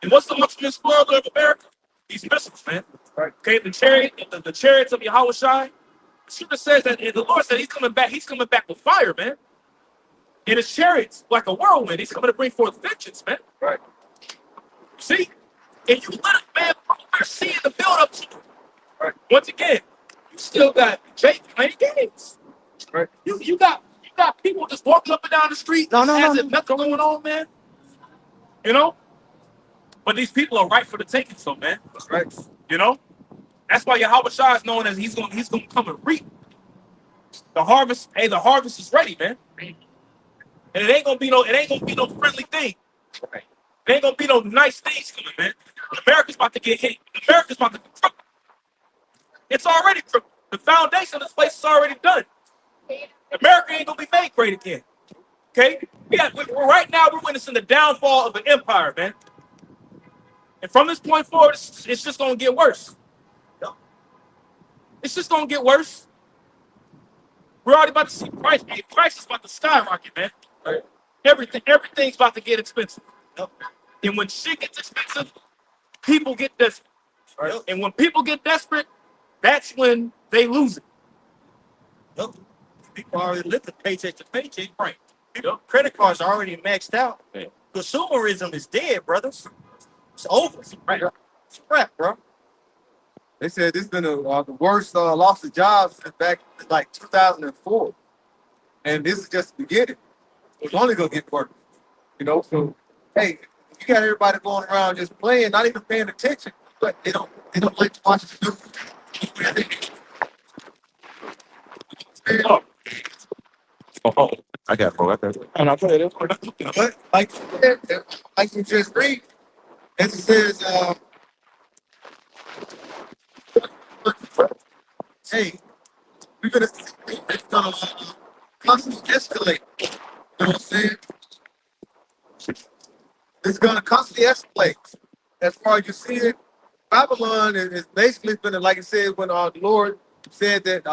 Speaker 1: And what's the ultimate spoiler of America? These missiles, man.
Speaker 2: Right.
Speaker 1: Okay, the chariots of Yahweh Shai. The scripture says that, and the Lord said he's coming back with fire, man. And his chariots, like a whirlwind, he's coming to bring forth vengeance, man.
Speaker 2: Right.
Speaker 1: See? And you let it, man, we're seeing the build up to it.
Speaker 2: Right.
Speaker 1: Once again, you still got Jake playing games.
Speaker 2: Right.
Speaker 1: You got people just walking up and down the street as if nothing going on, man. You know? But these people are right for the taking, so man.
Speaker 2: That's right.
Speaker 1: You know? That's why Yahweh Shai is known as he's gonna come and reap. The harvest, the harvest is ready, man. And it ain't gonna be no friendly thing.
Speaker 2: Right.
Speaker 1: It ain't gonna be no nice things coming, man. America's about to get hit. America's about to be crooked. It's already crooked. The foundation of this place is already done. America ain't gonna be made great again. Okay? Right now we're witnessing the downfall of an empire, man. And from this point forward, it's just gonna get worse. It's just gonna get worse. We're already about to see price. Hey, price is about to skyrocket, man.
Speaker 2: Right.
Speaker 1: Everything's about to get expensive. And when shit gets expensive, people get desperate.
Speaker 2: Right.
Speaker 1: And when people get desperate, that's when they lose it.
Speaker 3: Yep. People already living paycheck to paycheck.
Speaker 1: Right.
Speaker 3: Yep. Credit cards are already maxed out.
Speaker 1: Yeah.
Speaker 3: Consumerism is dead, brothers. It's over.
Speaker 1: Right.
Speaker 3: It's a wrap, bro.
Speaker 2: They said this has been the worst loss of jobs since back in like 2004. And this is just the beginning. It's only going to get worse. You know, so, hey, you got everybody going around just playing, not even paying attention, but they don't like to watch the news.
Speaker 5: Oh, I got bro. I got it. And I tell you this.
Speaker 2: But like you just read, it says, hey, it's gonna constantly escalate. You know what I'm saying? It's gonna constantly escalate. As far as you see it, Babylon is basically been like it said when the Lord said that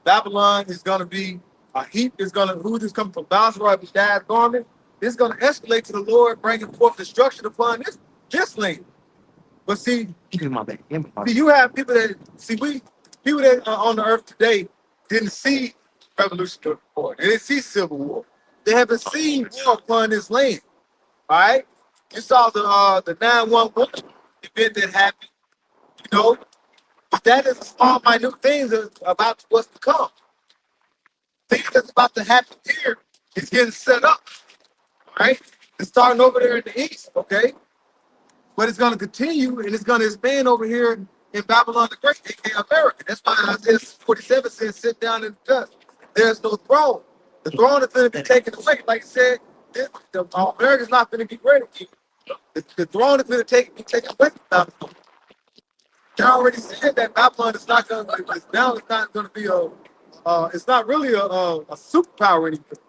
Speaker 2: Babylon is gonna be a heap is gonna who is coming from Basra, his dad's garment. It's gonna escalate to the Lord, bringing forth destruction upon this land. But see, you have people that people that are on the earth today didn't see revolution before. They didn't see civil war. They haven't seen war upon this land. All right, you saw the 9/11 event that happened. You know, but that is small, minute things about what's to come. Things that's about to happen here is getting set up. All right, it's starting over there in the east. Okay. But it's going to continue and it's going to expand over here in Babylon the Great, aka America. That's why Isaiah 47 says, sit down in the dust. There's no throne. The throne is going to be taken away. Like I said, America's not going to be great again. The throne is going to be taken away from Babylon. They already said that Babylon is not going to be, now it's not going to be it's not really a superpower anymore.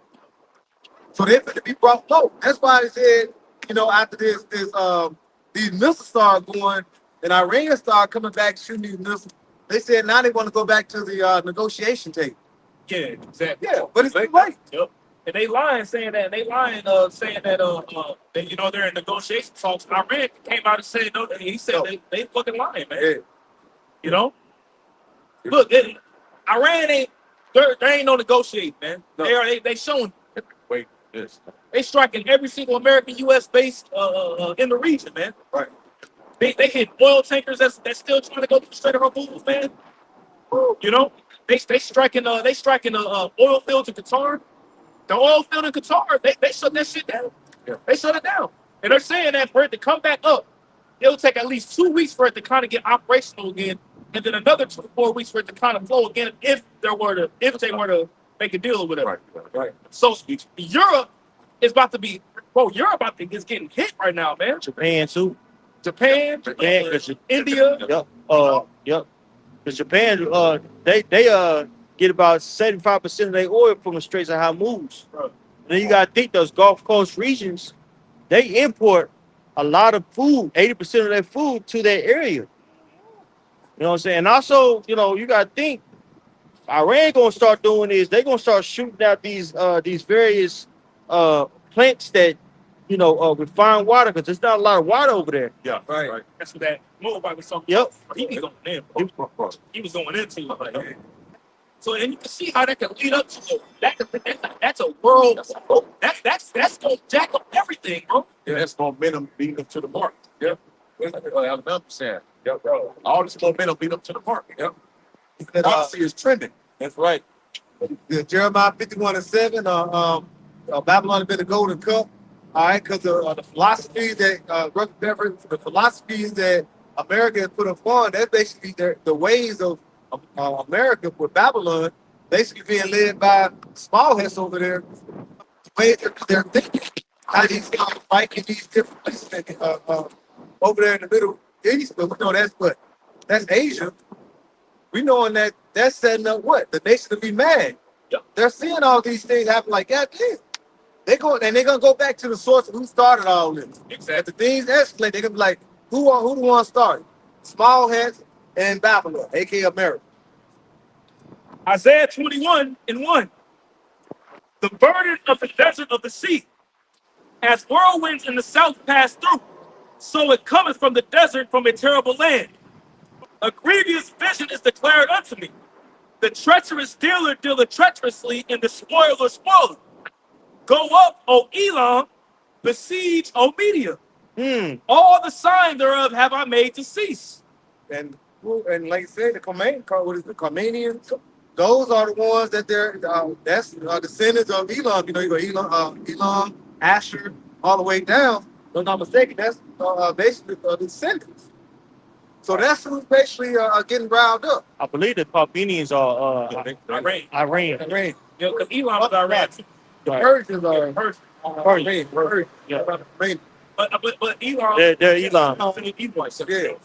Speaker 2: So they're going to be brought low. That's why I said, you know, after these missiles start going, and Iran started coming back shooting these missiles. They said now they want to go back to the negotiation table.
Speaker 1: Yeah, exactly.
Speaker 2: Yeah, but it's too late.
Speaker 1: Yep. And they lying saying that. They lying saying that that, they're in negotiation talks. Iran came out and said no. He said they fucking lying, man.
Speaker 2: Yeah.
Speaker 1: You know. Look, Iran ain't there ain't no negotiating, man.
Speaker 2: No.
Speaker 1: They showing
Speaker 5: Wait, this.
Speaker 1: they striking every single American U.S. based in the region, man.
Speaker 2: Right.
Speaker 1: They hit oil tankers that's still trying to go through the Strait of Hormuz, man. You know, they striking oil fields in Qatar. The oil field in Qatar, they shut that shit down.
Speaker 5: Yeah.
Speaker 1: They shut it down. And they're saying that for it to come back up, it'll take at least 2 weeks for it to kind of get operational again, and then another 2 to 4 weeks for it to kind of flow again if they were to make a deal with it.
Speaker 5: Right.
Speaker 1: So Europe is about to be is getting hit right now, man.
Speaker 3: Japan too.
Speaker 1: Japan, India.
Speaker 3: Yep. Because Japan, they get about 75% of their oil from the Straits of Hormuz.
Speaker 1: Bro.
Speaker 3: And then you gotta think those Gulf Coast regions, they import a lot of food, 80% of their food to their area. You know what I'm saying? And also, you gotta think Iran gonna start doing is they're gonna start shooting out these various plants that refine water because there's not a lot of water over there.
Speaker 5: Yeah.
Speaker 2: Right.
Speaker 1: That's what that Moabite was talking
Speaker 3: Yep.
Speaker 1: about. He was going in, bro. He was going into it. Like, so, and you can see how that can lead up to that's a world. That's going to jack up everything, bro.
Speaker 5: Yeah, that's momentum beating up to the mark. Yep. Alabama saying, yep, bro. All this momentum beat up to the mark. Yep. Policy is trending.
Speaker 2: That's right. Jeremiah 51:7. Babylon has been the golden cup. All right, because the philosophies that America has put upon, that's basically the ways of America with Babylon, basically being led by small heads over there. The way they're thinking, how these guys fight in these different places over there in the Middle East. But we know that's Asia. We knowing that that's setting up what? The nation to be mad.
Speaker 1: Yep.
Speaker 2: They're seeing all these things happen like, God damn. They're gonna go back to the source of who started all this.
Speaker 1: Exactly.
Speaker 2: If the things escalate, they're gonna be like, who the one started? Small heads and Babylon, aka America.
Speaker 1: Isaiah 21:1. The burden of the desert of the sea, as whirlwinds in the south pass through, so it cometh from the desert, from a terrible land. A grievous vision is declared unto me. The treacherous dealer dealeth treacherously, and the spoiler spoileth. Go up, O Elam, besiege, O Media. All the sign thereof have I made to cease.
Speaker 2: And like I said, the Comanians, those are the ones that that's descendants of Elam. You go Elam, Asher, all the way down. If I'm not mistaken, that's basically the descendants. So that's who's basically getting riled up.
Speaker 3: I believe the Palestinians are
Speaker 1: Iran.
Speaker 3: Iran.
Speaker 1: Yeah, because Elam is Iran too.
Speaker 2: The Persians are
Speaker 1: Persian.
Speaker 3: Yeah.
Speaker 1: But Elam,
Speaker 3: They're Elam.
Speaker 1: Edomites. Yeah.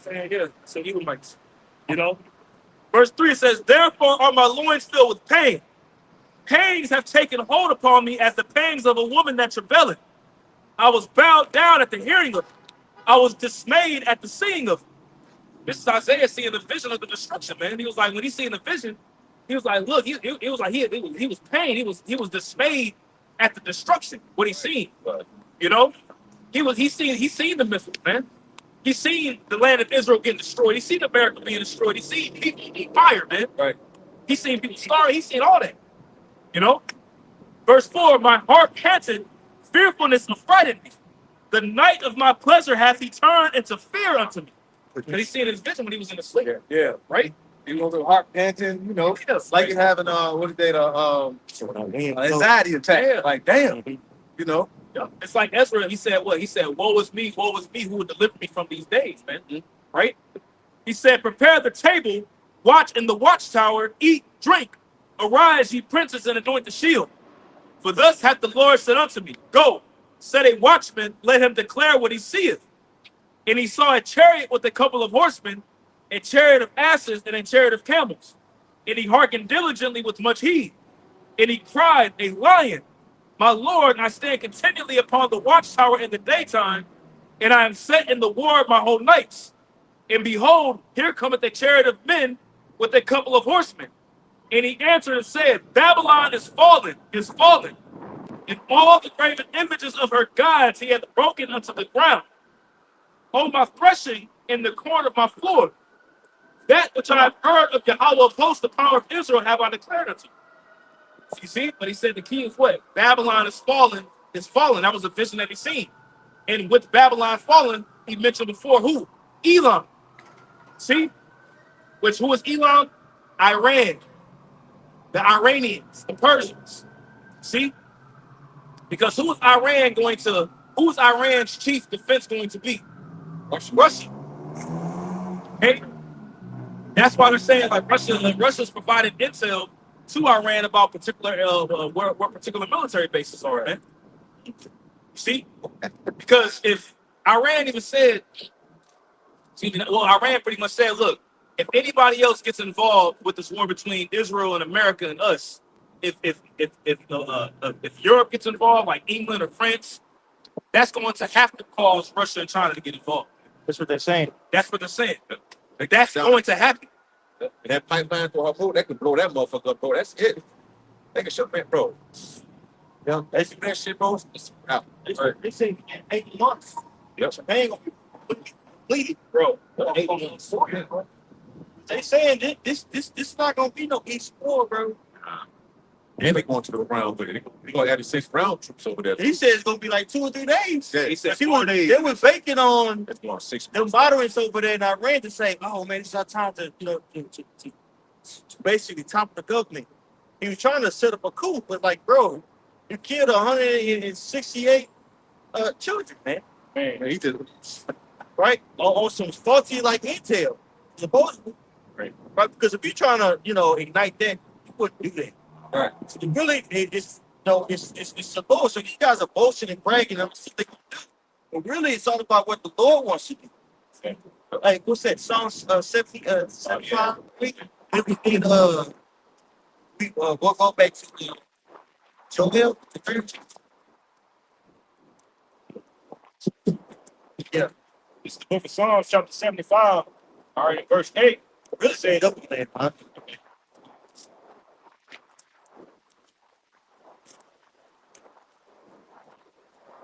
Speaker 1: So Edomites. Verse 3 says, therefore are my loins filled with pain. Pangs have taken hold upon me as the pangs of a woman that travaileth. I was bowed down at the hearing of it. I was dismayed at the seeing of it. This is Isaiah seeing the vision of the destruction, man. He was like, when he seen the vision, he was like, look, it was like he was pained. He was dismayed at the destruction, what he seen. He seen the missiles, man. He seen the land of Israel getting destroyed. He seen America being destroyed. He seen people being fired, man.
Speaker 2: Right.
Speaker 1: He seen people starve. He seen all that. Verse 4, my heart panted, fearfulness affrighted me. The night of my pleasure hath he turned into fear unto me. Because he seen his vision when he was in the sleep.
Speaker 2: Yeah.
Speaker 1: Right?
Speaker 2: You know, the heart panting,
Speaker 1: Yes,
Speaker 2: like you're having anxiety attack.
Speaker 1: Yeah.
Speaker 2: Like, damn,
Speaker 1: Yeah. It's like Ezra, he said what? He said, woe is me, who would deliver me from these days, man. Right? He said, prepare the table, watch in the watchtower, eat, drink. Arise, ye princes, and anoint the shield. For thus hath the Lord said unto me, go, set a watchman, let him declare what he seeth. And he saw a chariot with a couple of horsemen, a chariot of asses, and a chariot of camels. And he hearkened diligently with much heed. And he cried, a lion, my Lord, I stand continually upon the watchtower in the daytime, and I am set in the ward my whole nights. And behold, here cometh a chariot of men with a couple of horsemen. And he answered and said, Babylon is fallen, and all the graven images of her gods he hath broken unto the ground. On my threshing in the corn of my floor, that which I have heard of Yahweh of hosts, the power of Israel, have I declared unto you. You see, but he said the key is what? Babylon is fallen, is fallen. That was a vision that he seen. And with Babylon fallen, he mentioned before who? Elam. See? Which who is Elam? Iran. The Iranians, the Persians. See? Because who's Iran's chief defense going to be? Russia. Okay? That's why they're saying like Russia's provided intel to Iran about particular where particular military bases are, man. You see? Because if Iran even said, Iran pretty much said, look, if anybody else gets involved with this war between Israel and America and us, if Europe gets involved, like England or France, that's going to have to cause Russia and China to get involved.
Speaker 3: That's what they're saying.
Speaker 1: That's what they're saying. Like, that's going to happen.
Speaker 4: That pipeline for her boat, that could blow that motherfucker up, bro. That's it. They can shut that, bro. Yeah, they see that shit, bro. It's out.
Speaker 3: They say in 8 months.
Speaker 4: Yep.
Speaker 3: They ain't gonna be completed,
Speaker 1: Bro,
Speaker 3: 8 months. They saying this not gonna be no easy war, bro.
Speaker 4: And they going to the round with it. They gonna add the 6 round troops over there.
Speaker 3: He said it's gonna be like 2 or 3 days.
Speaker 4: Yeah, he said
Speaker 3: They
Speaker 4: 4 days.
Speaker 3: was banking on
Speaker 4: That's going 6
Speaker 3: the moderates over there in Iran to say, "Oh man, it's our time to to basically topple the government." He was trying to set up a coup, but like, bro, you killed 168 children, man.
Speaker 4: Man, he did.
Speaker 3: Right? On some faulty like intel, supposedly.
Speaker 4: Right.
Speaker 3: Because if you're trying to ignite that, you wouldn't do that.
Speaker 4: Right.
Speaker 3: So it's a bullshit. You guys are bullshit and bragging. I'm what they gonna do. But really, it's all about what the Lord wants you to do. Like, what's that? Psalms 75. We we'll go back to Joel, the 13th. Yeah.
Speaker 1: it's the book of Psalms, chapter 75, all right, verse 8.
Speaker 3: Really say it up there, huh?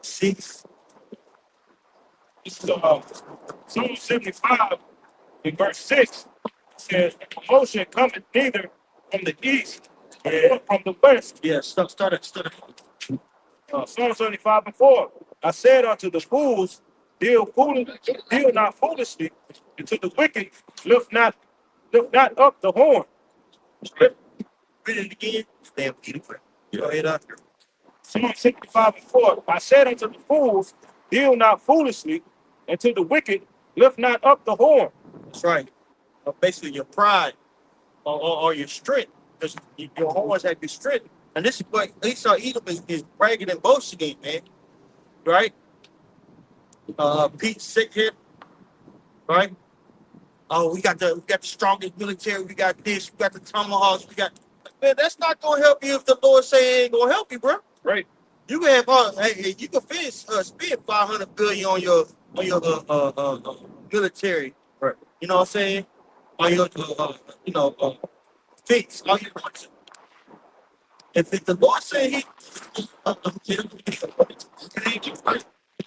Speaker 3: Six.
Speaker 1: This is Psalm 75 in verse 6. It says, promotion cometh neither from the east nor from the west.
Speaker 3: Yeah, start it.
Speaker 1: Psalm 75 and 4. I said unto the fools, deal not foolishly, and to the wicked, lift not up the horn.
Speaker 3: Read it again. Damn, go ahead out there.
Speaker 1: Psalm 65 and 4. I said unto the fools, deal not foolishly, and to the wicked, lift not up the horn.
Speaker 3: That's right. Basically, your pride or your strength. Because your horns have your strength. And this is what Esau Edom is bragging and boasting in, man. Right? Pete sick here. Right? Oh, we got the strongest military. We got this. We got the tomahawks. Man, that's not gonna help you if the Lord say it ain't gonna help you, bro.
Speaker 1: Right.
Speaker 3: You can have you can spend 500 billion on your military.
Speaker 1: Right.
Speaker 3: You know what I'm saying? On your fix all you want to. If the Lord say he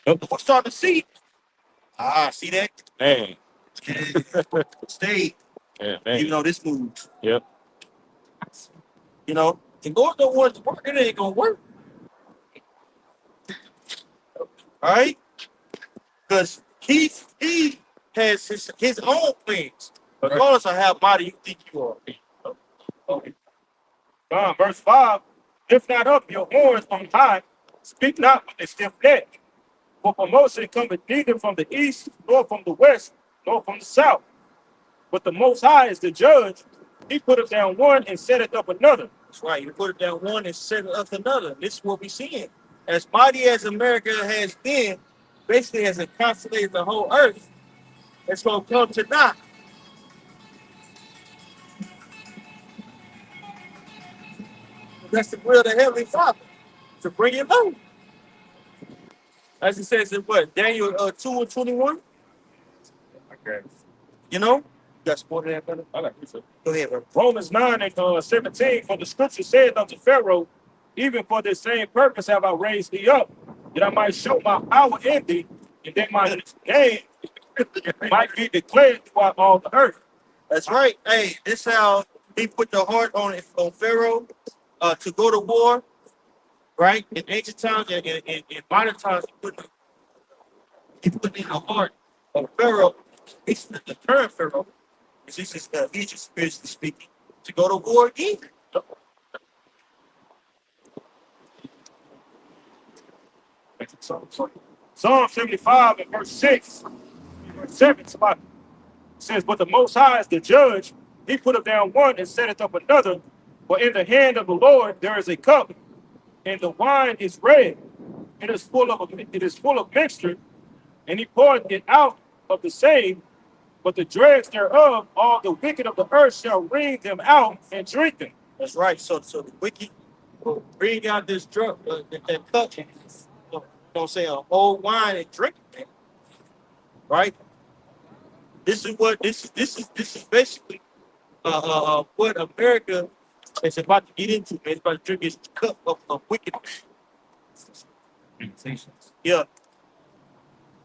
Speaker 3: we're starting to see. See that?
Speaker 1: Man.
Speaker 3: Stay.
Speaker 1: Yeah,
Speaker 3: Even though this moves.
Speaker 1: Yep.
Speaker 3: The Lord don't want it to work, it ain't gonna work. All right? Because he has his own plans. Regardless of how mighty you think you are.
Speaker 1: Okay. Verse 5. Lift not up your horns on high, speak not with a stiff neck. For promotion cometh neither from the east, nor from the west, nor from the south. But the Most High is the judge. He put it down one and set it up another.
Speaker 3: That's right. You put it down one and set it up another. This is what we're seeing. As mighty as America has been, basically has encapsulated the whole earth, it's going to come to naught. That's the will of the Heavenly Father, to bring it low. As it says in what? Daniel 2 and 21?
Speaker 1: Okay.
Speaker 3: You know? You got support that, brother?
Speaker 1: I got this.
Speaker 3: Go ahead, bro.
Speaker 1: Romans 9 and 17, for the scripture said unto Pharaoh, even for this same purpose have I raised thee up, that I might show my power in thee, and that my name might be declared throughout all the earth.
Speaker 3: That's right. Hey, this how he put the heart on Pharaoh to go to war, right? In ancient times and in modern times, he put in the heart of Pharaoh, it's the current Pharaoh, this is Egypt spiritually speaking, to go to war again.
Speaker 1: Psalm 75 and verse 6, verse 7, says, but the Most High is the judge. He put down one and setteth up another. For in the hand of the Lord there is a cup, and the wine is red. It is full of mixture, and he poured it out of the same. But the dregs thereof, all the wicked of the earth shall wring them out and drink them.
Speaker 3: That's right. So the wicked will bring out this drug, that cup, you know what I'm saying, a whole wine and drink it, right? This is basically what America is about to get into. It's about to drink this cup of wickedness. Yeah.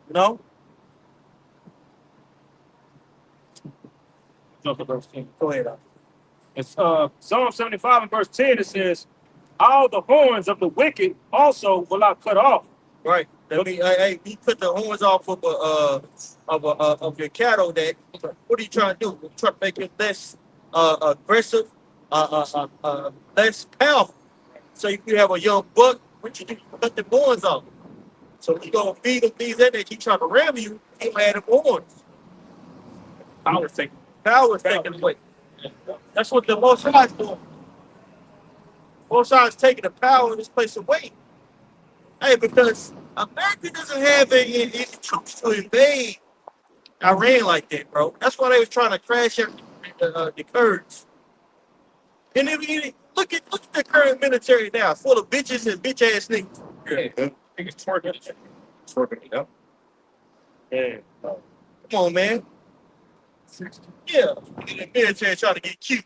Speaker 3: You know? Go ahead.
Speaker 1: It's Psalm 75 and verse 10, it says, all the horns of the wicked also will I cut off.
Speaker 3: Right. That mean, hey, you cut the horns off of your cattle. That what are you trying to do? You're trying to make it less aggressive, less powerful. So you can have a young buck. What you do? You cut the horns off. So you gonna feed them things that they keep trying to ram you. You add them horns.
Speaker 1: Power taken.
Speaker 3: Power taken away. That's what the Most High is doing. Most High is taking the power in this place away. Hey, because America doesn't have any troops to invade Iran like that, bro. That's why they was trying to crash out the Kurds. And look at the current military now, full of bitches and bitch ass niggas.
Speaker 1: Yeah, niggas twerking. Twerking it up.
Speaker 3: Yeah. Come on, man. Yeah, the military trying to get cute.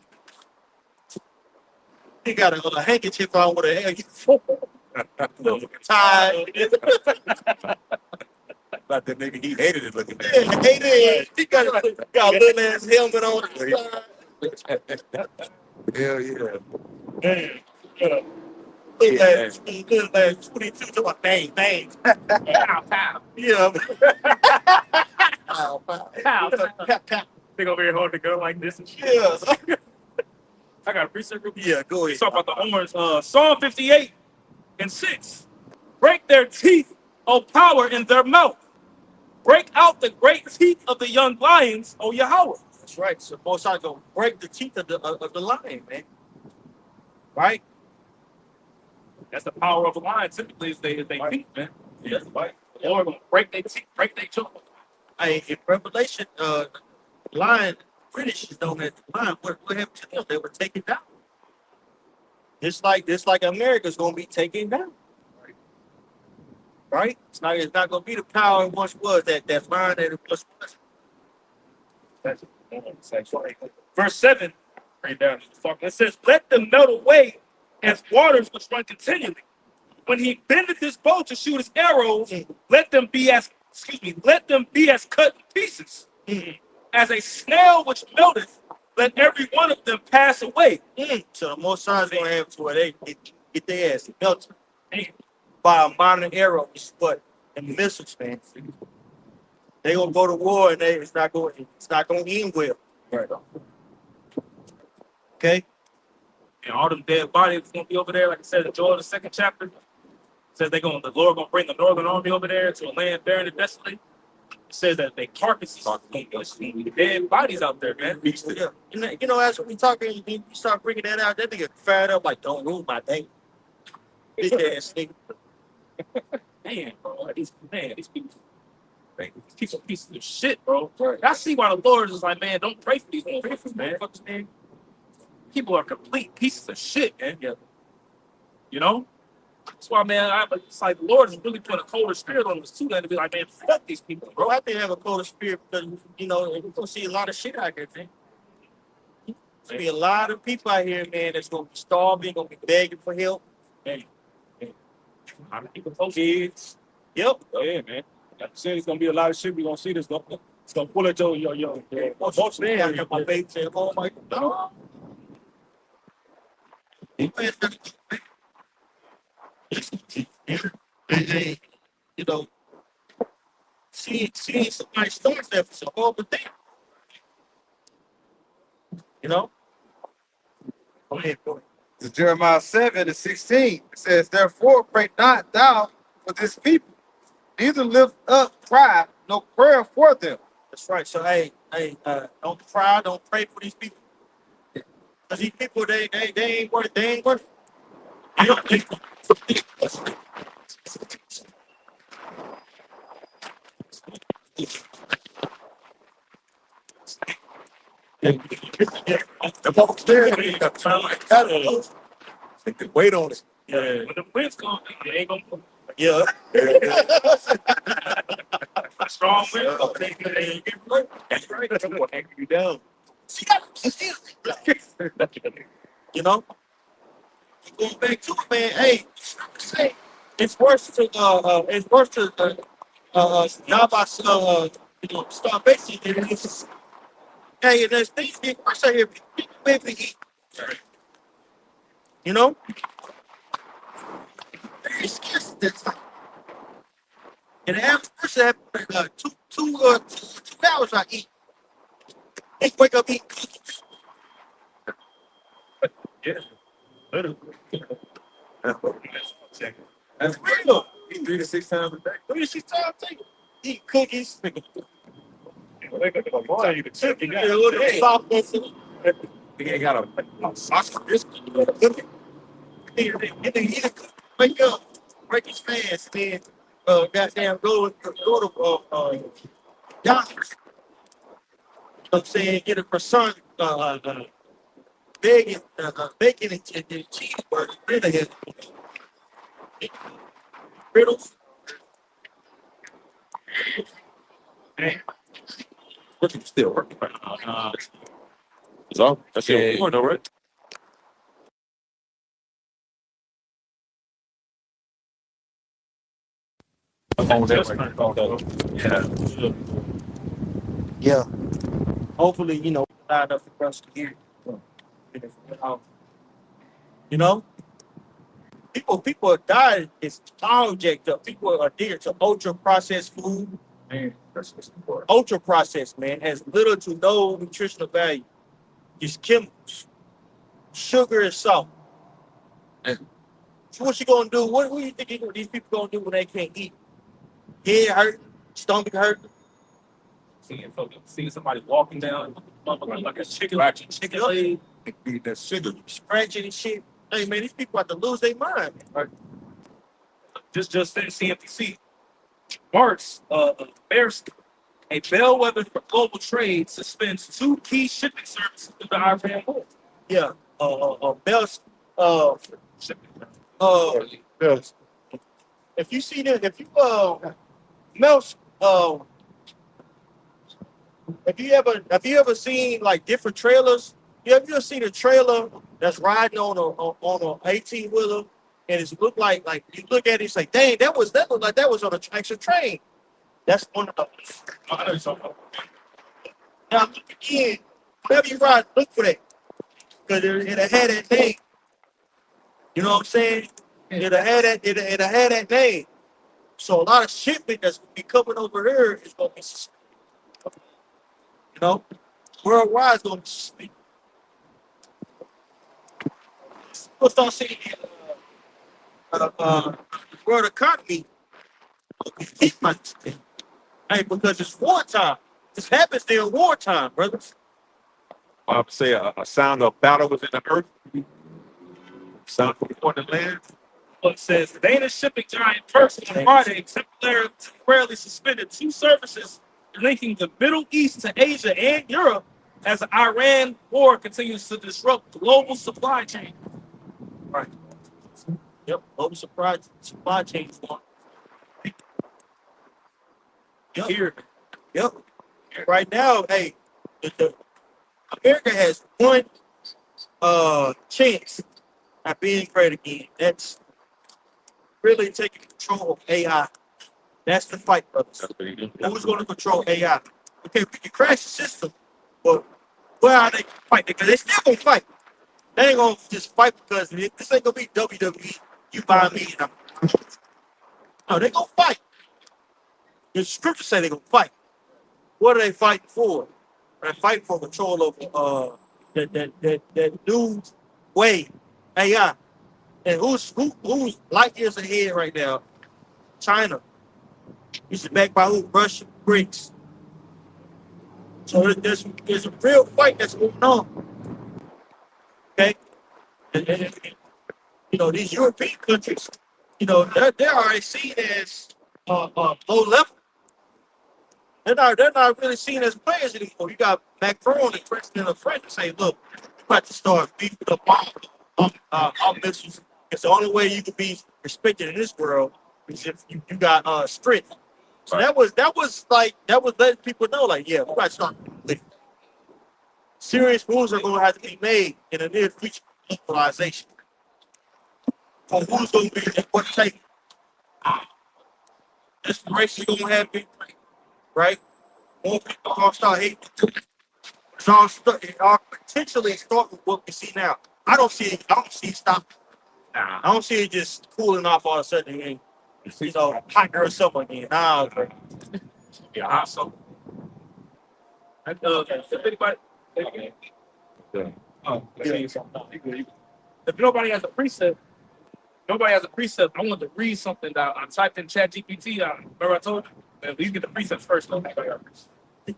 Speaker 3: He got a handkerchief on with a handkerchief. Tie.
Speaker 4: Like that nigga, he hated it looking
Speaker 3: Yeah,
Speaker 4: at.
Speaker 3: hated it. He got a little ass helmet on the side.
Speaker 4: Hell yeah.
Speaker 1: Damn. Yeah.
Speaker 3: Little ass 22 to my bang, bang.
Speaker 1: Pow, pow.
Speaker 3: Yeah.
Speaker 1: Pow, pow. Think over here holding the gun like this and shit.
Speaker 3: Yeah.
Speaker 1: I got a preset group.
Speaker 3: Yeah, go ahead.
Speaker 1: Talk about the horns. Psalm 58 and 6. Break their teeth, O power in their mouth. Break out the great teeth of the young lions, O Yahweh.
Speaker 3: That's right. So most I gonna break the teeth of the lion, man. Right?
Speaker 1: That's the power of a lion. Typically, is they teeth, man. Yeah, right. Lord gonna break their teeth, break their jaw.
Speaker 3: Hey, in Revelation, lion, British is known as the lion. What happened to them? They were taken down. Just like America's gonna be taken down. Right? It's not gonna be the power it once was, that lion that it once was.
Speaker 1: Verse 7, right down. It says, let them melt away as waters which run continually. When he bendeth his bow to shoot his arrows, let them be as cut in pieces. As a snail which melteth, let every one of them pass away.
Speaker 3: So the Most High is gonna have to where they get their ass melted by a modern arrow, and missiles, man. They gonna go to war and it's not gonna end well.
Speaker 1: Right.
Speaker 3: Okay.
Speaker 1: And all them dead bodies gonna be over there, like it says in Joel the 2nd chapter. It says the Lord gonna bring the northern army over there to a land barren and desolate. It says that they carcasses gonna be dead bodies out there, man.
Speaker 3: Yeah. You know, as we talking, you start bringing that out, that nigga fired up like, don't ruin my day. Bitch ass nigga.
Speaker 1: Man, bro, these people are pieces of shit, bro. I see why the Lord is like, man, don't pray for these motherfuckers, man. People are complete pieces of shit, man. Yeah. You know? That's why, man, it's like the Lord is really putting a colder spirit on us too, man, to be like, man, fuck these people,
Speaker 3: Bro,
Speaker 1: bro.
Speaker 3: I think have a colder spirit because we're gonna see a lot of shit out here, man. There's be a lot of people out here, man, that's gonna be starving, gonna be begging for help.
Speaker 1: Man, I'm people post kids.
Speaker 3: Yep.
Speaker 1: Yeah, man. Like I said, it's gonna be a lot of shit. We gonna see this. It's gonna pull at your emotional
Speaker 3: Man, I
Speaker 1: part.
Speaker 3: got my baby saying, "Oh my God." Hey, you know, seeing somebody start that for a horrible thing. You know? Go ahead, boy.
Speaker 2: It's Jeremiah 7:16. It says, therefore pray not thou for this people, neither lift up cry, no prayer for them.
Speaker 3: That's right. So hey, don't cry, don't pray for these people. Because these people, they ain't worth it. They ain't worth it.
Speaker 5: The folks there, they got time like that. They could wait on it.
Speaker 1: Yeah, when the winds come, they ain't gonna
Speaker 3: Yeah.
Speaker 1: strong wind. They get right. That's right.
Speaker 5: That's what anchor you down.
Speaker 3: See that? You know? Going back to it, man. Hey, say it's worse to not by starvation than it is. Hey, there's things get worse out here. People able to eat. You know? Very scarce at that time. And the average person have two hours I eat. They wake up eating cookies.
Speaker 1: Yeah.
Speaker 3: That's real.
Speaker 5: Eat 3 to 6 times a day.
Speaker 3: 3 to 6 times a day. Eat cookies.
Speaker 1: They got boy, you can tip. You
Speaker 3: Yeah,
Speaker 1: got
Speaker 3: a little softness.
Speaker 5: They ain't got a sausage biscuit.
Speaker 3: Eat a cookie. Wake up. Break his fast. Then goddamn go to doctors. You know what I'm saying? Get a croissant, bacon, and cheeseburger. Then they have griddles.
Speaker 5: But you still working. So that's your point, all right?
Speaker 1: Yeah.
Speaker 3: Yeah. Hopefully, loud enough for us to hear. You know, people are dying. It's all jacked up. People are addicted to ultra processed food.
Speaker 5: Man, that's important.
Speaker 3: Ultra processed, man, has little to no nutritional value. It's chemicals, sugar, and salt.
Speaker 5: Yeah.
Speaker 3: So what you gonna do? What do you think these people gonna do when they can't eat? Head hurt, stomach hurt.
Speaker 1: Seeing somebody walking down like a chicken leg.
Speaker 5: Eat that sugar.
Speaker 3: Scratching and shit. Hey man, these people have to lose their mind.
Speaker 1: Right. Just said CNBC. Marks, Bears, a bellwether for global trade, suspends 2 key shipping services through the Iran war.
Speaker 3: Yeah. Bells.
Speaker 1: Shipping.
Speaker 5: Yes.
Speaker 3: If you see that, if you Mel's have you ever seen like different trailers? You ever seen a trailer that's riding on a 18 wheeler and it's look like you look at it and say, dang, that looked like that was on a traction train. That's one of those.
Speaker 1: I know you're talking about.
Speaker 3: Now look again, whenever you ride, look for that. Because it'll have that name. You know what I'm saying? It'll have that name. So a lot of shipment that's gonna be coming over here is gonna be suspended. You know? Worldwide is gonna be suspended. We'll start seeing the world economy. Hey, because it's wartime. This happens during wartime, brothers.
Speaker 5: I would say a sound of battle within the earth. Sound from the land.
Speaker 1: It says Danish shipping giant First on Friday temporarily suspended 2 services linking the Middle East to Asia and Europe as the Iran war continues to disrupt global supply chain.
Speaker 3: Right. Yep. Global supply chain is going. Yep.
Speaker 1: Here,
Speaker 3: Yep. Right now, hey, America has one chance at being great again. That's really taking control of AI. That's the fight, brothers.
Speaker 5: That's what he do.
Speaker 3: Who's going to control AI? Okay, we can crash the system, but where are they fighting? Because they still gonna fight. They ain't gonna just fight because this ain't gonna be WWE. You buy me, and no, they gonna fight. The scriptures say they gonna fight. What are they fighting for? They're fighting for control of that new way AI. And who's light years ahead right now? China. This is backed by who? Russia, BRICS. So there's a real fight that's going on. Okay, and, you know these European countries, you know they're already seen as low level. They're not really seen as players anymore. You got Macron, the president of France, say, look, you got to start beefing up our missiles. It's the only way you can be respected in this world is if you got strength. So that was letting people know, like, yeah, we got to start. Like, serious moves are going to have to be made in the near future of globalization. For who's going to be at what take? Inspiration going to happen, right? More people are going to start hating. It all potentially start with what we see now. I don't see it stop.
Speaker 1: nah,
Speaker 3: I don't see it just cooling off all of a sudden and hot girl summer again. Nah,
Speaker 1: yeah, hot so. If anybody,
Speaker 5: Yeah.
Speaker 1: oh, if nobody has a precept, I wanted to read something that I typed in Chat GPT. Remember I told you? Please get the precepts first. Though.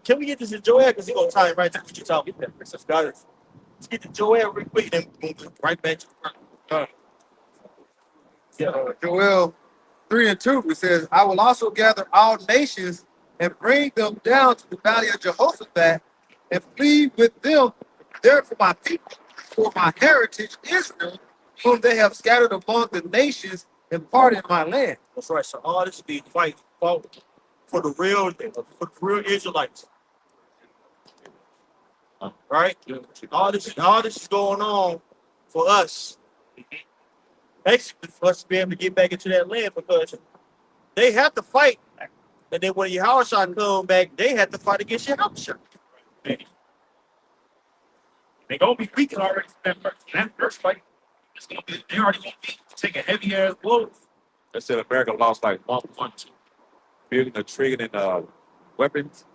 Speaker 3: can we get this to Joel? Because he's going to tie it right to what you're talking about. Let's get to Joel real quick and then we'll go right back to the
Speaker 2: Joel 3 and 2, it says, I will also gather all nations and bring them down to the valley of Jehoshaphat and plead with them there for my people, for my heritage Israel, whom they have scattered among the nations and parted my land.
Speaker 3: That's right. So all this be fought for the real Israelites. Right? All this is going on for us. Basically for us to be able to get back into that land because they have to fight. And then when Yahushua come back, they have to fight against Yahushua.
Speaker 1: They gonna be weakened already from that first fight. It's gonna be they already gonna be taking heavy ass blows.
Speaker 5: They said America lost like 1.2 billion of trade and weapons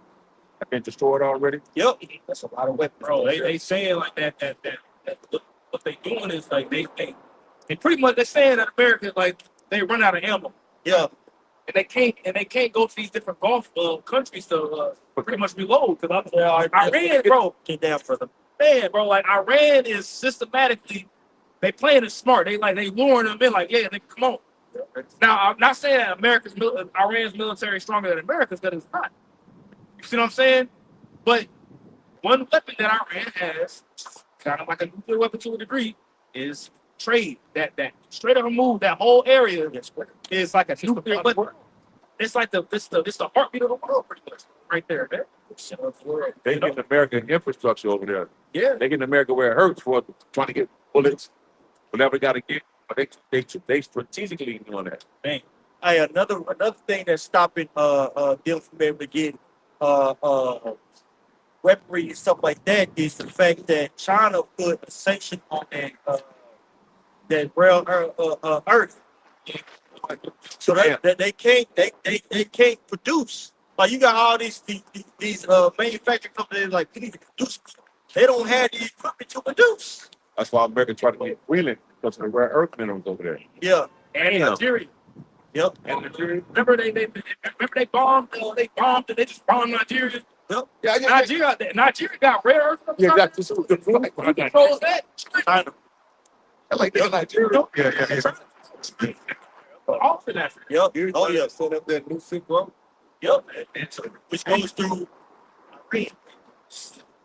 Speaker 5: have been destroyed already.
Speaker 3: Yep. That's a lot of weapons.
Speaker 1: Bro, they saying like that what they doing is like they pretty much they're saying that America like they run out of ammo.
Speaker 3: Yeah.
Speaker 1: And they can't go to these different Gulf countries to pretty much reload because Iran, bro,
Speaker 3: Get down for them.
Speaker 1: man, bro, like Iran is systematically they playing it smart. They luring them in like, yeah, they come on. Now I'm not saying that Iran's military is stronger than America's, because it's not. You see what I'm saying? But one weapon that Iran has, kind of like a nuclear weapon to a degree, is trade. That straight up remove that whole area is like a nuclear weapon. It's like it's the heartbeat of the world, pretty much, right there, man.
Speaker 5: They getting American infrastructure over there.
Speaker 1: Yeah.
Speaker 5: They getting America where it hurts for trying to get bullets, whatever got to get. But they strategically doing that.
Speaker 3: Man. Hey, another thing that's stopping them from able to get weaponry and stuff like that is the fact that China put a sanction on that rare earth, so that they can't produce. Like you got all these manufacturing companies like we need to produce. They don't have the equipment to produce.
Speaker 5: That's why America tried to get Wheeling because of the rare earth minerals over there.
Speaker 3: Yeah.
Speaker 1: And Nigeria.
Speaker 3: Yep.
Speaker 1: And Nigeria. Remember they bombed and they just bombed Nigeria.
Speaker 3: Yep.
Speaker 1: Yeah. Nigeria got rare earth.
Speaker 5: Yeah, that's just
Speaker 1: Who controls that?
Speaker 3: China.
Speaker 5: I like that Nigeria. Yeah.
Speaker 1: All for that.
Speaker 3: Yep. Oh yeah.
Speaker 2: Set up that new Silk Road.
Speaker 3: Yep. And so, which goes through Iran.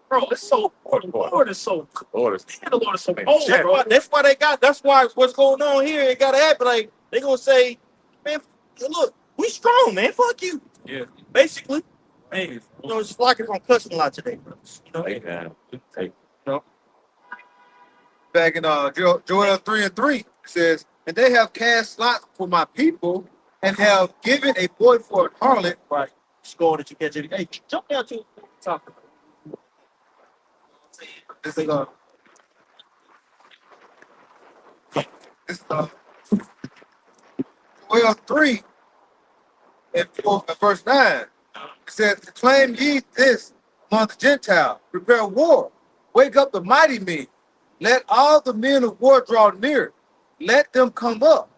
Speaker 1: bro, it's so the Lord is so
Speaker 4: Lord,
Speaker 1: man, the Lord is so
Speaker 4: Man,
Speaker 1: cold,
Speaker 4: shit.
Speaker 1: bro.
Speaker 3: That's why they got. That's why what's going on here. It gotta happen. Like they gonna say, man, look, we strong, man. Fuck you.
Speaker 1: Yeah.
Speaker 3: Basically,
Speaker 1: Man,
Speaker 3: you know, it's like if I'm cussing a lot today, bro. You know,
Speaker 4: hey, man. Hey,
Speaker 2: Back in Joel 3:3, it says, and they have cast lots for my people and have given a boy for a harlot.
Speaker 3: right? Score that you catch it. Hey, jump down to the top.
Speaker 2: This is Joel 3 and 4 and verse 9. It says, proclaim ye this among the Gentiles, prepare war, wake up the mighty men, let all the men of war draw near, let them come up,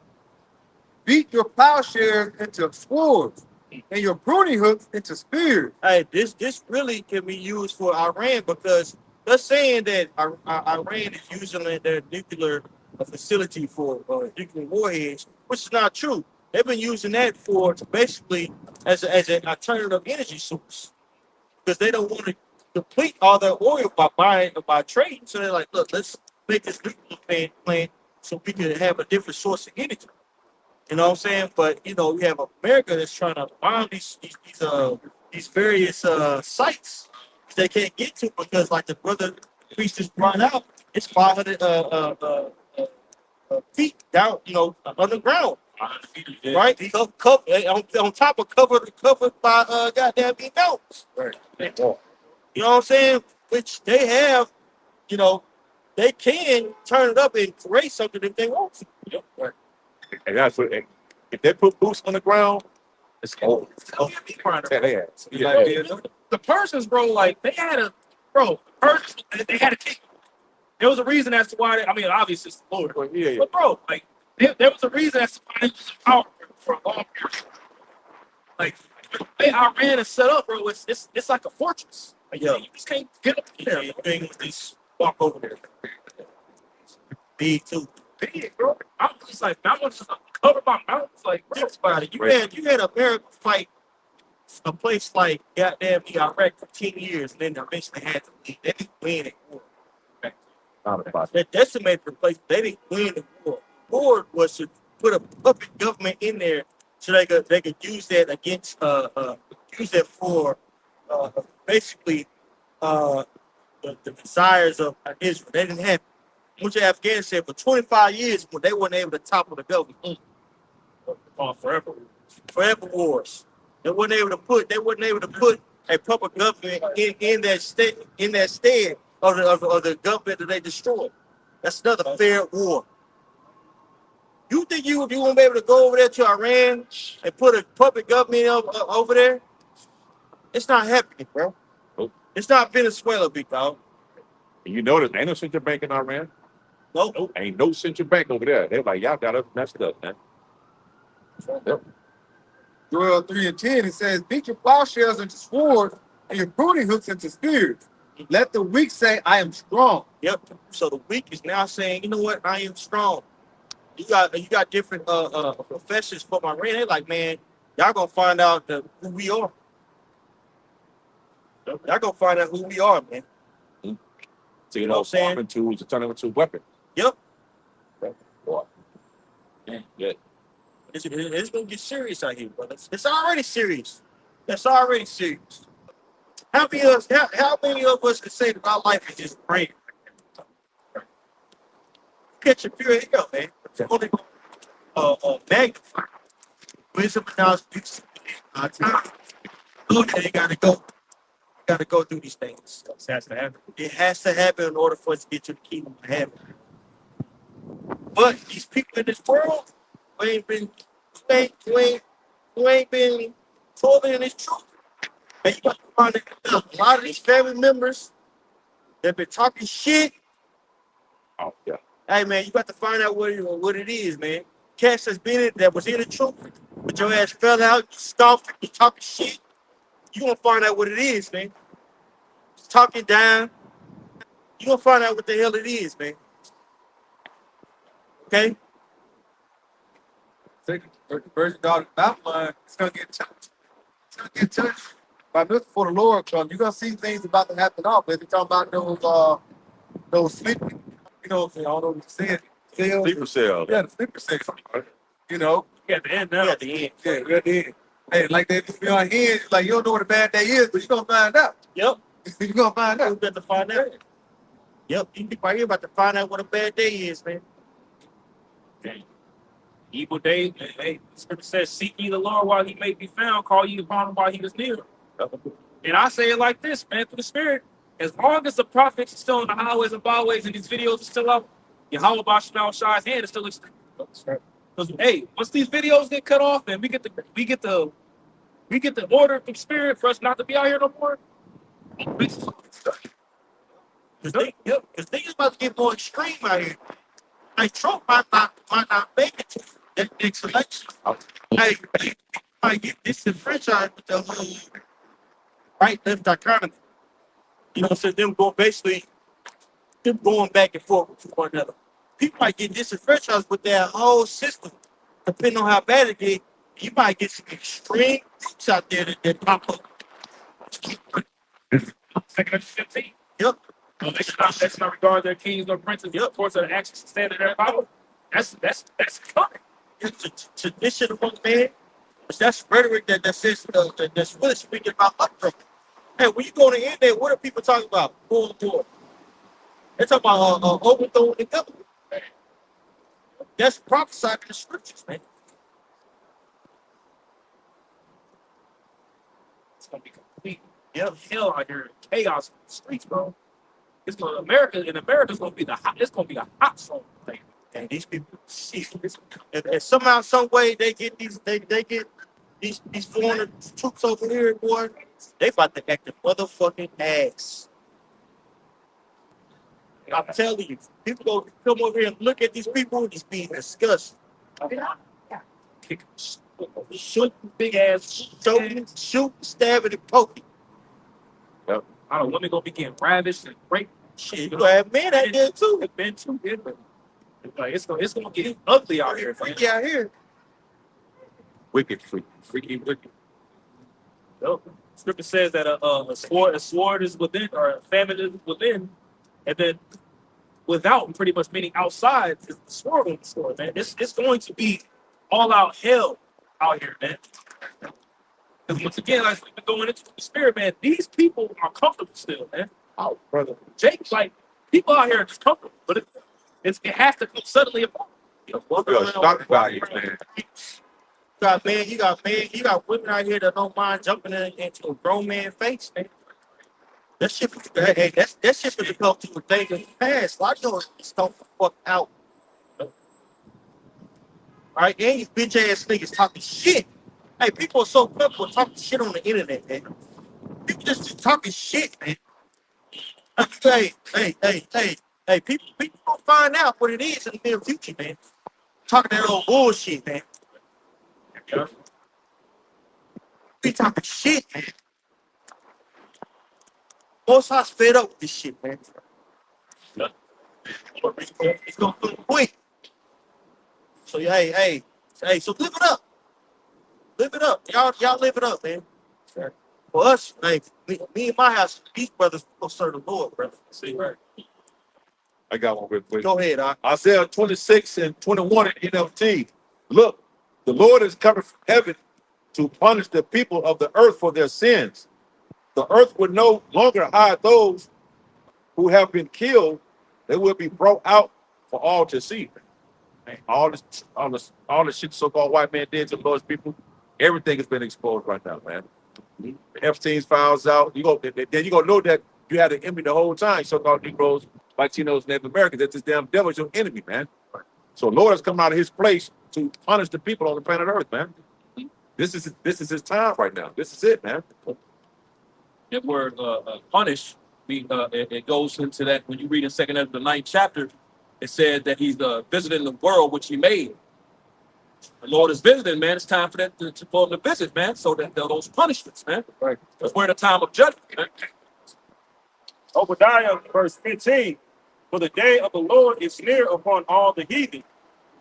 Speaker 2: beat your plowshares into swords, and your pruning hooks into spears.
Speaker 3: Hey, this really can be used for Iran because they're saying that Iran is using their nuclear facility for nuclear warheads, which is not true. They've been using that for basically as an alternative energy source because they don't want to deplete all their oil by trading. So they're like, look, let's make this nuclear plant so we can have a different source of energy. You know what I'm saying? But you know, we have America that's trying to bomb these various sites they can't get to because, like the brother priest just brought out, it's 500 feet down, you know, underground, right? On top of covered by goddamn big mountains.
Speaker 4: right.
Speaker 3: You know what I'm saying? Which they have, you know, they can turn it up and create something if they want to.
Speaker 4: Yep, right. And that's what, if they put boots on the ground, it's over. Yeah, they ass.
Speaker 1: like, the Persians, bro, like they had a Persians, they had a king. There was a reason as to why. I mean, obviously it's the Lord,
Speaker 4: Well, yeah.
Speaker 1: but bro, like there was a reason as to why they was in power for a long period. Like the way Iran is set up, bro, it's like a fortress. Like,
Speaker 3: Yeah.
Speaker 1: you just can't get up in there.
Speaker 3: You ain't just walk over there. Big too.
Speaker 1: Big, bro. I'm just like, I'm just cover my mountains, like, bro.
Speaker 3: Think about it. You
Speaker 4: Right.
Speaker 3: had America fight a place like goddamn Iraq for 10 years and then eventually had to leave. They didn't win it.
Speaker 4: Not about
Speaker 3: They decimated the place. They didn't win the war. The war was to put a puppet government in there so they could use that against use that for basically the desires of Israel. They didn't have went to Afghanistan for 25 years when they weren't able to topple the government. Forever wars. They weren't able to put a proper government in that stead of the government that they destroyed. That's another fair war. You think you won't be able to go over there to Iran and put a puppet government over there? It's not happening, bro.
Speaker 4: Nope.
Speaker 3: It's not Venezuela, big dog.
Speaker 4: And you notice, ain't no central bank in Iran.
Speaker 3: Nope.
Speaker 4: Ain't no central bank over there. They're like, y'all got us messed up, man. Yep.
Speaker 2: Joel 3 and 10, it says, beat your plowshares into swords and your pruning hooks into spears. Let the weak say, I am strong.
Speaker 3: Yep. So the weak is now saying, you know what? I am strong. You got different professions from Iran. They're like, man, y'all gonna find out who we are. Y'all gonna find out who we are, man.
Speaker 4: So, you
Speaker 3: know what I'm saying?
Speaker 4: farming tools to turn them into weapons.
Speaker 3: Yep.
Speaker 4: Boy. Yeah.
Speaker 3: It's gonna get serious out here, brother. It's already serious. It's already serious. How many of us can say that our life is just great? Catch your pure hell, man. It's only magnify. Wisdom and knowledge speaks our time. Okay, you gotta go. You gotta go through these things.
Speaker 1: It has to happen.
Speaker 3: It has to happen in order for us to get to the kingdom of heaven. But these people in this world who ain't been toiling in this truth. And you got to find that a lot of these family members that been talking shit.
Speaker 4: Oh, yeah.
Speaker 3: Hey man, you got to find out what it is, man. Cats that was in the truth, but your ass fell out, you scoffed, you talking shit. You gonna find out what it is, man. Talking down. You gonna find out what the hell it is, man. Okay?
Speaker 2: Second, Virgin daughter of Babylon, it's gonna get touched. It's gonna get touched.
Speaker 5: But this for the Lord, because you're gonna see things about to happen off. If you talking about those sleeping, I don't know what you said. Sleeper cells. Yeah, the sleeper cells. You know.
Speaker 1: We at the end now.
Speaker 3: We at the end.
Speaker 5: Yeah, we're dead. Hey, like they just be on here, like you don't know what a bad day is, but you're gonna find out.
Speaker 3: Yep.
Speaker 5: You're gonna find
Speaker 3: We
Speaker 5: out.
Speaker 3: about to find out. Yep. You people right here about to find out what a bad day is, man.
Speaker 1: Okay. Evil day. Hey, the scripture says, "Seek ye the Lord while he may be found; call ye upon him while he is near." And I say it like this, man, through the Spirit. As long as the prophets are still on the highways and byways and these videos are still up, Yahweh Bashmal Shai's hand is still extended. Because hey, once these videos get cut off and we get the order from Spirit for us not to be out here no more.
Speaker 3: Because things about to get more extreme out here. Like Trump might not make it to that next election. Hey, he might get disenfranchised with the whole right left dichotomy. You know, so them going back and forth with one another. People might get disenfranchised with their whole system, depending on how bad it get. You might get some extreme groups out there that pop up.
Speaker 1: Second of 15.
Speaker 3: Yep.
Speaker 1: Let's not regard their kings nor princes, towards their actions to stand in their power. That's coming.
Speaker 3: It's a tradition of one man. But that's rhetoric that says that's really speaking about upbringing. Hey, when you go to the end there, what are people talking about? Going to war. They're talking about overthrowing the government. That's prophesied in the scriptures, man.
Speaker 1: It's gonna be complete hell out here, chaos in the streets, bro. America's gonna be it's gonna be a hot zone thing.
Speaker 3: And these people, and somehow, some way, they get these foreign troops over here, boy. They about to act the motherfucking ass. I'm telling you, people gonna come over here and look at these people and just be disgusted.
Speaker 1: Shoot, big ass,
Speaker 3: Shoot, stabbing, and poking.
Speaker 1: I don't know, women gonna be getting ravished and raped.
Speaker 3: Shit, you have men out there too.
Speaker 1: It's been too good, but like it's gonna get ugly out here.
Speaker 3: Freaky out here.
Speaker 5: Wicked, freaky, wicked.
Speaker 1: Yep. Scripture says that a sword is within, or a famine is within, and then without, pretty much meaning outside, is the sword on the sword, man. It's going to be all out hell out here, man. Because once again, like we've been going into the Spirit, man, these people are comfortable still, man.
Speaker 5: Oh, brother.
Speaker 1: Jake's like, people out here are just comfortable, but it has to come suddenly upon you.
Speaker 5: Stock values, man.
Speaker 3: You got women out here that don't mind jumping into a grown man face, man. That shit, hey, that shit for the come to a thing in the past. A lot of y'all just don't fuck out. All right, and these bitch ass niggas talking shit. Hey, people are so comfortable talking shit on the internet, man. People just talking shit, man. Hey, people gonna find out what it is in the near future, man. Talking that old bullshit, man. Be talking shit, man. Most of us fed up with this shit, man. It's gonna come quick. So hey, so live it up. Live it up. Y'all live it up, man. Sure. For us, hey, me and my house, these brothers will serve the Lord, brother. See, right?
Speaker 5: I got one real quick.
Speaker 3: Go ahead,
Speaker 5: Isaiah 26 and 21 in NLT. Look, the Lord is coming from heaven to punish the people of the earth for their sins. The earth would no longer hide those who have been killed. They will be brought out for all to see. Man, all this shit so-called white man did to those people, everything has been exposed right now, man. Epstein's files out. Then you gonna know that you had an enemy the whole time. So-called Negroes, Latinos, Native Americans. That this damn devil is your enemy, man. So Lord has come out of His place to punish the people on the planet Earth, man. This is His time right now. This is it, man.
Speaker 1: That word punish, it goes into that when you read in 2nd Ezra the 9th chapter, it said that He's visiting the world which He made. The Lord is visiting, man. It's time for that for Him to visit, man. So that those punishments, man.
Speaker 5: Right.
Speaker 1: Because we're in a time of judgment, man. Obadiah, verse 15. For the day of the Lord is near upon all the heathen.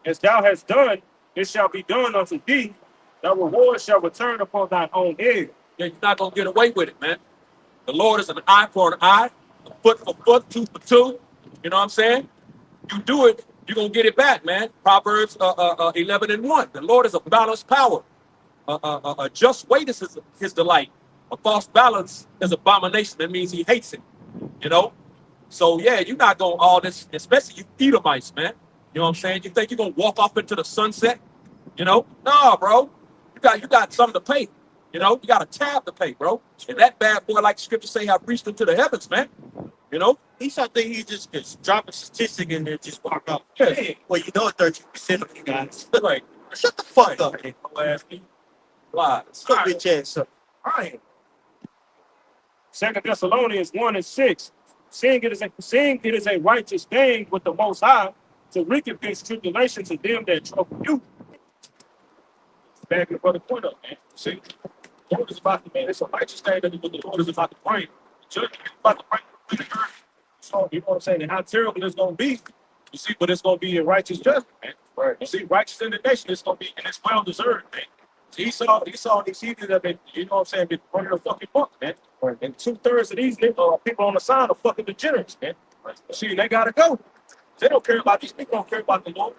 Speaker 1: As thou hast done, it shall be done unto thee. Thy reward shall return upon thine own head.
Speaker 4: You're not gonna get away with it, man. The Lord is an eye for an eye, a foot for foot, tooth for tooth. You know what I'm saying? You do it, you're gonna get it back, man. Proverbs 11:1. The Lord is a balanced power. A just weight is his delight. A false balance is abomination. That means he hates it. You know. So yeah, you're not gonna all this, especially you Edomites, man. You know what I'm saying? You think you're gonna walk off into the sunset? You know? Nah, bro. You got something to pay. You know, you got a tab to pay, bro. And that bad boy, like the scripture say, have reached into the heavens, man. You know?
Speaker 3: He's I think he just drop a statistic and then just walk out.
Speaker 4: Yeah.
Speaker 3: Hey, well, you know, 13% of you guys.
Speaker 4: Right.
Speaker 3: Shut the fuck up.
Speaker 1: Hey, no ass me.
Speaker 4: Lies.
Speaker 3: Stop bitch ass up.
Speaker 1: All right. 2 Thessalonians 1:6. Seeing it is a righteous thing with the Most High to recompense tribulation to them that trouble you. Back in brother point up, man. See, the Lord is about to, man. It's a righteous thing that the Lord is about to bring. Judgment is about to bring the earth. So you know what I'm saying? And how terrible it's gonna be. You see, but it's gonna be a righteous judgment, man. Right. You see, righteous indignation is gonna be, and it's well deserved, man. Esau these heathens have been, you know what I'm saying, been running a fucking book, man. Right. And 2/3 of these people on the side are fucking degenerates, man. Right. See, they gotta go. They don't care about these people, don't care about the Lord.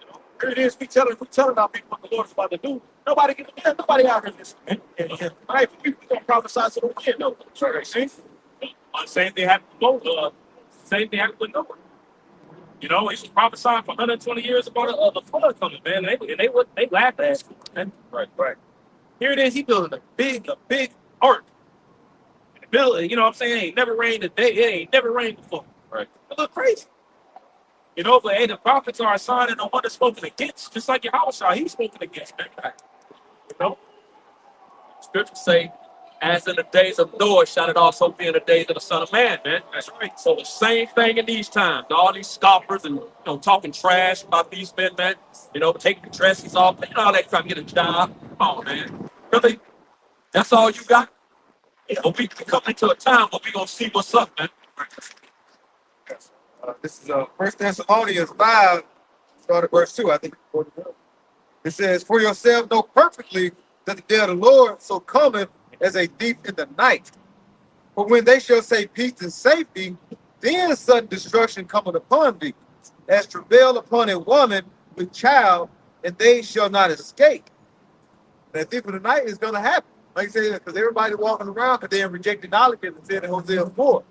Speaker 1: You know, here it is, we telling our people what the Lord is about to do. Nobody out here listening, man. All right, we gonna prophesy to the wind, though. Sure, see? Same thing happened with Noah. You know, he was prophesying for 120 years about the flood coming, man. They laughed at him, man. Right. Here it is, he building a big ark. Building, you know what I'm saying? It ain't never rained a day. It ain't never rained before. Right. It look crazy. You know, but hey, the prophets are a sign and the one that's spoken against, just like Yahushua, he's spoken against, man. You know? Scriptures say, as in the days of Noah, shall it also be in the days of the Son of Man, man. That's right. So the same thing in these times. All these scoffers and talking trash about these men, man. You know, taking dresses off, and all that trying to get a job. Come on, man. Really? That's all you got? But we coming to a time where we gonna see what's up, man.
Speaker 2: This is 1 Thessalonians 5, start at verse 2, I think. It says, "For yourselves know perfectly that the day of the Lord so cometh as a thief in the night. For when they shall say peace and safety, then sudden destruction cometh upon thee, as travail upon a woman with child, and they shall not escape." That thief in the night is going to happen. Like I said, because everybody walking around because they have rejected knowledge, as it said in Hosea 4. All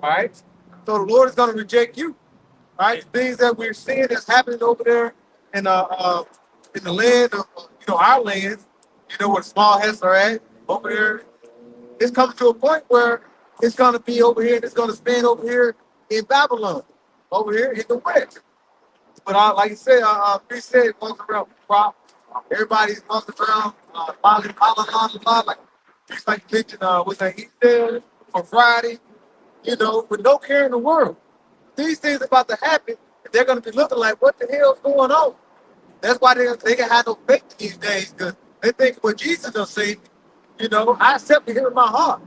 Speaker 2: right? So the Lord is going to reject you. All right? Things that we're seeing that's happening over there in the land of, our land, where the small heads are at, over there. It's coming to a point where it's going to be over here and it's going to span over here in Babylon, over here in the west. But like you said, Chris said, walking around prop. Everybody's walking around, like just like you mentioned, what's that, Easter for Friday, with no care in the world. These things about to happen, they're going to be looking like, what the hell's going on? That's why they can have no faith these days, because they think what Jesus will say, I accept it here in my heart.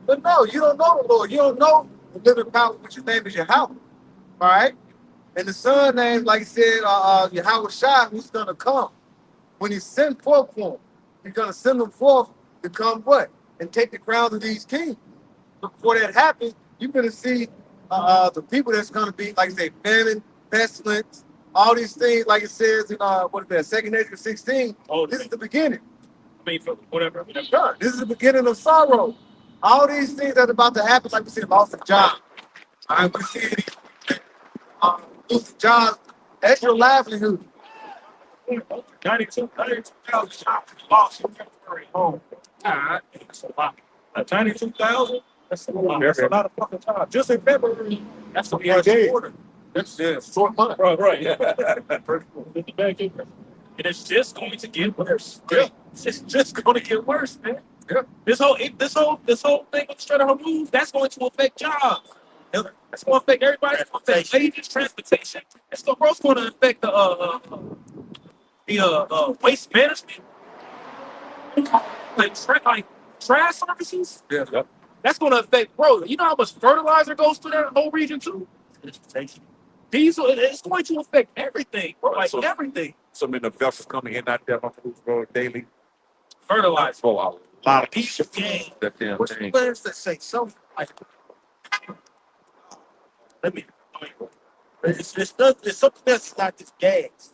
Speaker 2: But no, you don't know the Lord. You don't know the living power, which his name is Yahweh. All right? And the son name, like he said, Yahweh Shai, who's going to come. When he sent forth for him, he's going to send them forth to come what? And take the crowns of these kings. But before that happens, you're going to see the people that's going to be, like I say, famine, pestilence, all these things, like it says in, 2 Nature 16. Oh, this is the beginning.
Speaker 1: I mean, whatever.
Speaker 2: This is the beginning of sorrow. All these things that are about to happen, like we see loss of job. All right, we see lose of job. That's your livelihood.
Speaker 1: 92,000 jobs lost in February. Oh, God, that's a lot. 92,000? That's a lot. That's a lot of fucking jobs. Just in February, that's the first quarter. That's short money. Right. And it's just going to get worse. Yeah. It's just going to get worse, man. Yeah. This whole thing with trying to remove, that's going to affect jobs. That's going to affect everybody. It's going to affect wages, transportation. It's going to affect the waste management, like trash services. Yeah. That's going to affect, bro. You know how much fertilizer goes to that whole region too? Diesel, it's going to affect everything, bro. Like everything.
Speaker 5: So many vessels coming in out there on the road daily.
Speaker 1: Fertilizer.
Speaker 5: For a
Speaker 3: A lot of people.
Speaker 5: That damn
Speaker 3: What's
Speaker 5: thing.
Speaker 3: the that say something like? Let me. It's something else. It's not just gas.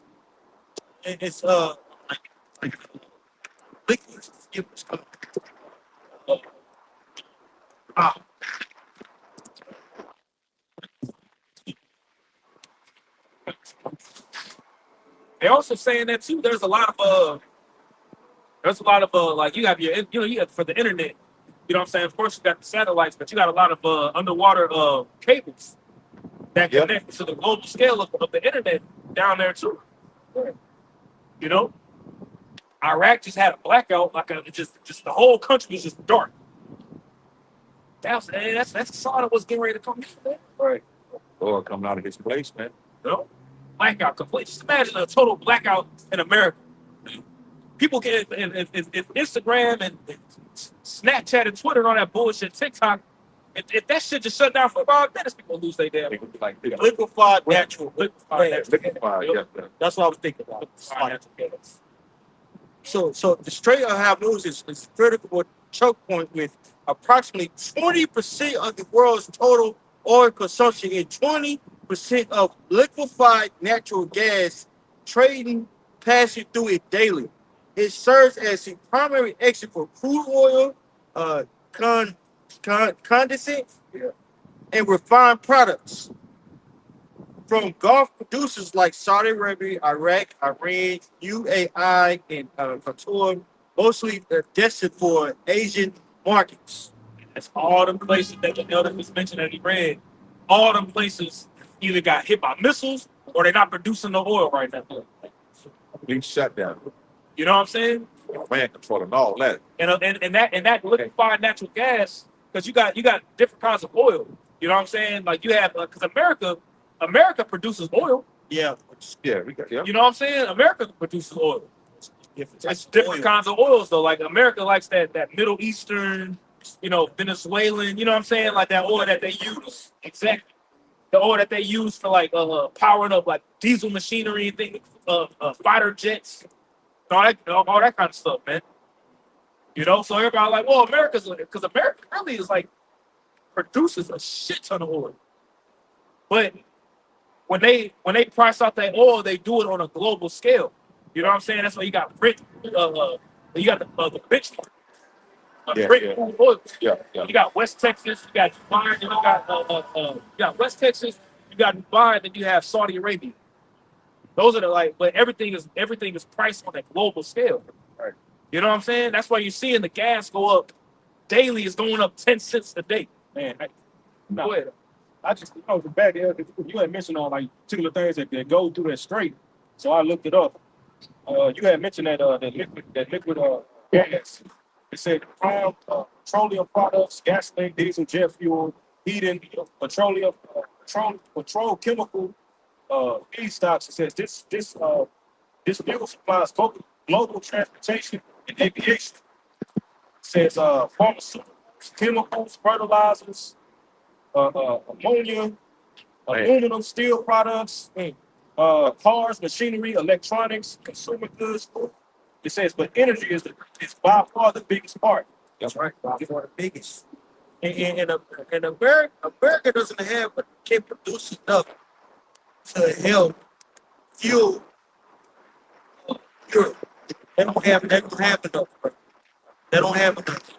Speaker 3: It's like liquids. Ah,
Speaker 1: They're also saying that too. There's a lot of like you have your you have for the internet. You know what I'm saying? Of course you got the satellites, but you got a lot of underwater cables that
Speaker 5: Yep.
Speaker 1: connect to the global scale of the internet down there too. You know, Iraq just had a blackout, like just the whole country was just dark. That's a sign of what's getting ready to come. Man.
Speaker 5: Right. Lord coming out of his place, man.
Speaker 1: You know, blackout complete. Just imagine a total blackout in America. People get if Instagram and Snapchat and Twitter and all that bullshit, TikTok, if that shit just shut down for 5 minutes, people lose their damn.
Speaker 5: They would be like, yeah.
Speaker 3: liquefied natural.
Speaker 5: Liquefied, yeah.
Speaker 3: That's what I was thinking about. So the Strait of Hormuz is critical choke point with approximately 20% of the world's total oil consumption and 20% of liquefied natural gas trading passing through it daily. It serves as the primary exit for crude oil, condensate, and refined products from Gulf producers like Saudi Arabia, Iraq, Iran, UAE, and Qatar, mostly destined for Asian markets.
Speaker 1: That's all them places that the elder was mentioned that he read. All them places either got hit by missiles or they're not producing the oil right now.
Speaker 5: Big shutdown.
Speaker 1: You know what I'm saying?
Speaker 5: Man controlling all that.
Speaker 1: And that liquefied natural gas, because you got different kinds of oil. You know what I'm saying? Like you have because America produces oil.
Speaker 3: Yeah,
Speaker 5: Yeah, we got, yeah.
Speaker 1: You know what I'm saying? America produces oil. It's different kinds of oils though. Like America likes that Middle Eastern, Venezuelan. You know what I'm saying? Like that oil that they use. Exactly. The oil that they use for like powering up like diesel machinery and things, fighter jets, all that kind of stuff, man. So everybody like, well, because America really is like produces a shit ton of oil, but when they price out that oil, they do it on a global scale. You know what I'm saying? That's why you got Britain, you got the benchmark. Britain crude oil.
Speaker 5: Yeah.
Speaker 1: You got West Texas, you got Dubai, and you got West Texas, you got Dubai, and then you have Saudi Arabia. Those are but everything is priced on a global scale.
Speaker 5: Right.
Speaker 1: You know what I'm saying? That's why you're seeing the gas go up daily. Is going up 10 cents a day.
Speaker 6: Man,
Speaker 1: Go ahead.
Speaker 6: I just the back there. You had mentioned on like particular things that go through that strait, so I looked it up. You had mentioned that liquid gas. It said petroleum products, gasoline, diesel, jet fuel, heating, petroleum, petrochemical feedstocks. It says this fuel supplies global transportation and aviation. It says pharmaceuticals, chemicals, fertilizers, ammonia, aluminum, steel products, cars, machinery, electronics, consumer goods. It says, but energy is by far the biggest part.
Speaker 3: That's right. By far the biggest. And America doesn't can't produce enough to help fuel Europe. They don't have enough. They don't have enough.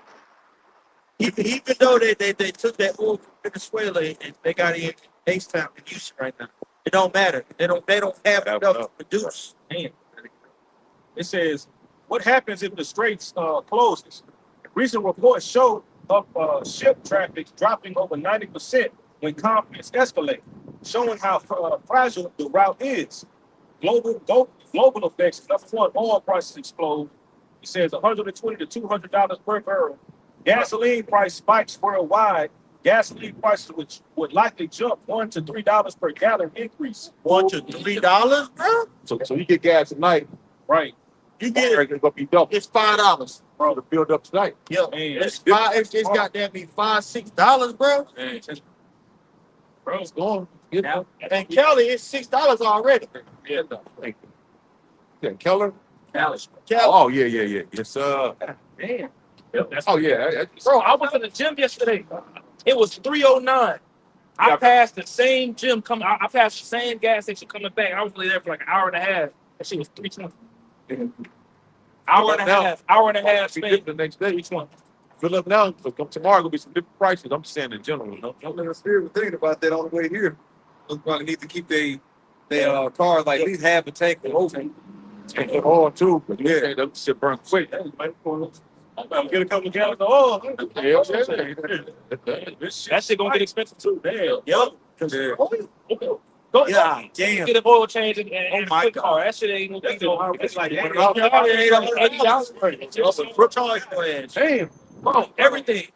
Speaker 3: Even though they took that oil from Venezuela and they got it in H-Town in Houston right now, it don't matter. They don't have enough to produce.
Speaker 6: Man. It says, what happens if the straits closes? Recent reports show ship traffic dropping over 90% when conflicts escalate, showing how fragile the route is. Global effects. Number one, oil prices explode. It says $120 to $200 per barrel. Gasoline price spikes worldwide. Gasoline prices would likely jump $1 to $3 per gallon increase.
Speaker 3: $1 to $3, bro?
Speaker 5: So you get gas tonight,
Speaker 6: Right.
Speaker 3: You get it.
Speaker 5: it's gonna be double.
Speaker 3: It's $5.
Speaker 5: Bro, to build up tonight.
Speaker 3: Yeah,
Speaker 6: Man,
Speaker 3: it's goddamn me $5-6, bro.
Speaker 6: Bro, it's going.
Speaker 3: And Kelly, it's $6 already.
Speaker 6: Yeah.
Speaker 5: Yeah, Keller.
Speaker 1: Dallas.
Speaker 3: Kelly,
Speaker 5: Oh yeah. Yes,
Speaker 6: Damn.
Speaker 1: Yep, that's
Speaker 5: Oh yeah,
Speaker 1: bro. I was in the gym yesterday. It was 309. I
Speaker 5: Yeah.
Speaker 1: passed the same gym coming. I passed the same gas station coming back. I was really there for like an hour and a half. That shit was 320. Hour and a half. Hour and a half.
Speaker 5: Be
Speaker 1: Spain.
Speaker 5: different the next day.
Speaker 1: 320.
Speaker 5: Fill up now. So come tomorrow, gonna be some different prices. I'm just saying in general. You know?
Speaker 2: I'm in the spirit of thinking about that on the way here. They probably need to keep they car like at least half a tank of open.
Speaker 5: And the oil too, but you say that shit burn quick.
Speaker 1: I'm get a couple of gallons of oil.
Speaker 5: Yeah.
Speaker 1: That shit gonna get expensive too. Damn.
Speaker 3: Yep.
Speaker 2: Yeah.
Speaker 1: Go,
Speaker 3: Yeah, damn.
Speaker 1: get an oil change and
Speaker 3: my
Speaker 1: quick car. That shit ain't gonna be no. It's like
Speaker 3: Damn.
Speaker 1: Damn. Bro, everything.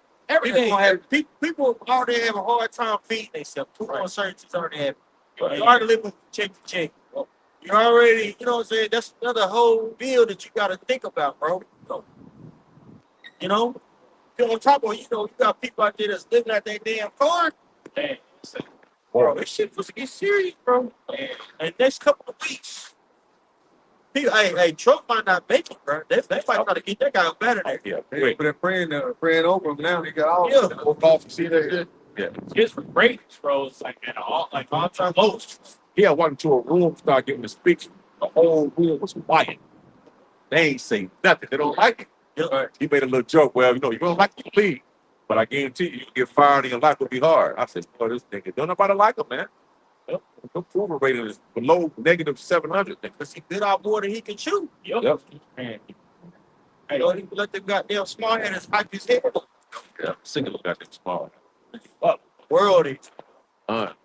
Speaker 3: People already have a hard time feeding themselves. People on certain already have. You already living check to check. You already, you know what I'm saying? That's another whole deal that you got to think about, bro. You know? On top of, you got people out there that's living out their damn car.
Speaker 1: Damn.
Speaker 3: Bro, this shit was to get serious, bro. And next couple of weeks, people, hey, Trump might not make it, bro. They might try to get that guy better there.
Speaker 5: Yeah.
Speaker 2: But they're praying over them now. They got all
Speaker 3: Yeah.
Speaker 5: Off to see that shit. Yeah.
Speaker 1: It's great, bro. It's like man, all time lows.
Speaker 5: Yeah, I walked into a room, started giving a speech. The whole room was quiet. They ain't say nothing. They don't like it.
Speaker 3: Yeah.
Speaker 5: He made a little joke. Well, you don't like it, you leave. But I guarantee you get fired and your life will be hard. I said, boy, this nigga, don't nobody like him, man. Yep. The approval rating is below negative 700.
Speaker 3: Because he bit out more than he can chew.
Speaker 1: Yep.
Speaker 3: Man. Hey, he let them goddamn smart headers hype his head up.
Speaker 5: Yeah, single got them small.
Speaker 1: Fuck.
Speaker 3: World is.
Speaker 1: That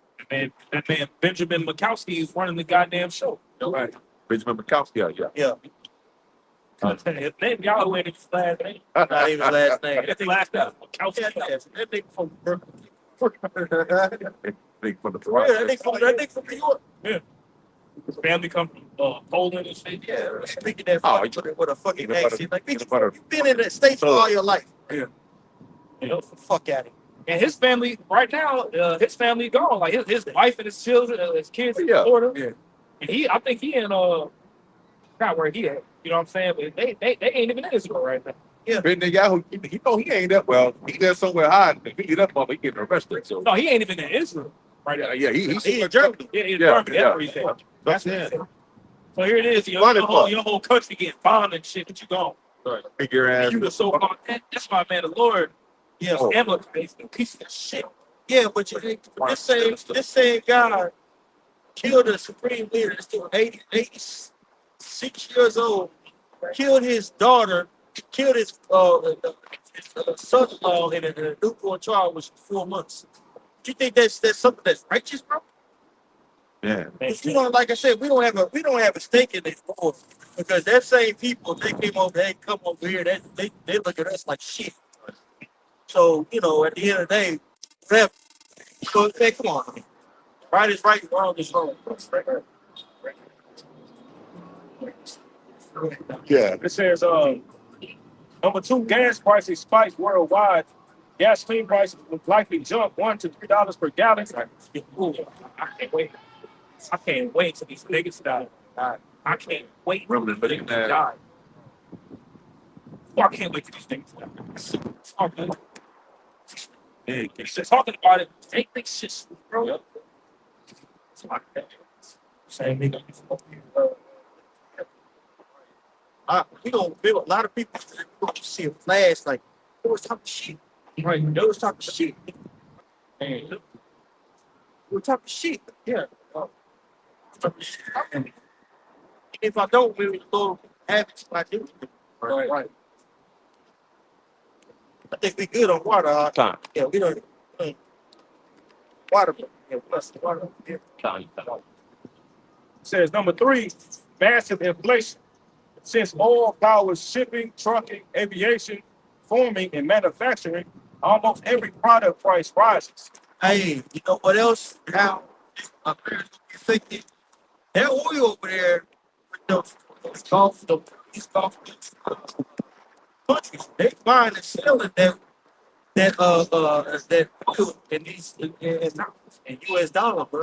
Speaker 1: man Benjamin Mikowski is running the goddamn show.
Speaker 5: Right. Benjamin Mikowski, yeah.
Speaker 1: His name y'all ain't his last name.
Speaker 3: Not even his last name.
Speaker 1: It's his last name. Mikowski.
Speaker 3: That nigga from Brooklyn.
Speaker 5: Big for the
Speaker 3: That nigga from New York.
Speaker 1: His family come from Poland and shit.
Speaker 3: Yeah, speaking that
Speaker 5: Oh,
Speaker 3: with a fucking
Speaker 5: peanut butter-
Speaker 3: accent. Like,
Speaker 5: peanut
Speaker 3: bitch,
Speaker 5: butter.
Speaker 3: you've been in the States for all your life.
Speaker 1: You know?
Speaker 3: Get the fuck out of here.
Speaker 1: And his family right now, his family gone. Like his wife and his children, his kids in Florida.
Speaker 2: Yeah.
Speaker 1: And I think he in not where he at. You know what I'm saying? But they ain't even in Israel right now.
Speaker 5: Big nigga who he know he ain't that well. He there somewhere hiding. If he get up, mother, he getting arrested. So
Speaker 1: No, he ain't even in Israel right now.
Speaker 5: yeah, he's
Speaker 3: He in Germany.
Speaker 1: Yeah, in
Speaker 5: Yeah,
Speaker 1: Germany.
Speaker 5: yeah.
Speaker 1: That's where he's at. That's what he said. So here it is. Your whole country getting bombed and shit, but you gone.
Speaker 5: big your ass.
Speaker 1: You the so-called, that's why, man, the Lord,
Speaker 3: Yeah.
Speaker 1: Emma is a piece of shit.
Speaker 3: Yeah, but this same guy killed a supreme leader. That's still 86 years old. Killed his daughter. Killed his son-in-law in a newborn child was 4 months. Do you think that's something that's righteous, bro?
Speaker 5: Yeah.
Speaker 3: Like I said, we don't have a stake in this war because that same people they come over here, they look at us like shit. So at the end of the day, whatever. So hey, come on, right is right, wrong is wrong.
Speaker 5: Yeah.
Speaker 6: It says, number 2, gas prices spiked worldwide. Gasoline prices will likely jump $1 to $3 per gallon.
Speaker 1: I can't wait. I can't wait till these niggas die. I can't wait till these niggas die. I can't wait till these niggas die. They're talking about it. Take this shit, bro. Same nigga.
Speaker 3: We gonna build a lot of people. See a flash like they was talking shit. Right, they was talking shit. We were talking shit. Yeah. If I don't, we would go have it like this. Right. I think we good on water.
Speaker 5: Time.
Speaker 3: Yeah, we don't. Water. Yeah, plus the water. Yeah.
Speaker 6: It says, number 3, massive inflation. Since oil powers shipping, trucking, aviation, farming, and manufacturing, almost every product price rises.
Speaker 3: Hey, you know what else? How Americans be affected? That oil over there with those Gulf countries, they buying and selling that oil in US dollar, bro.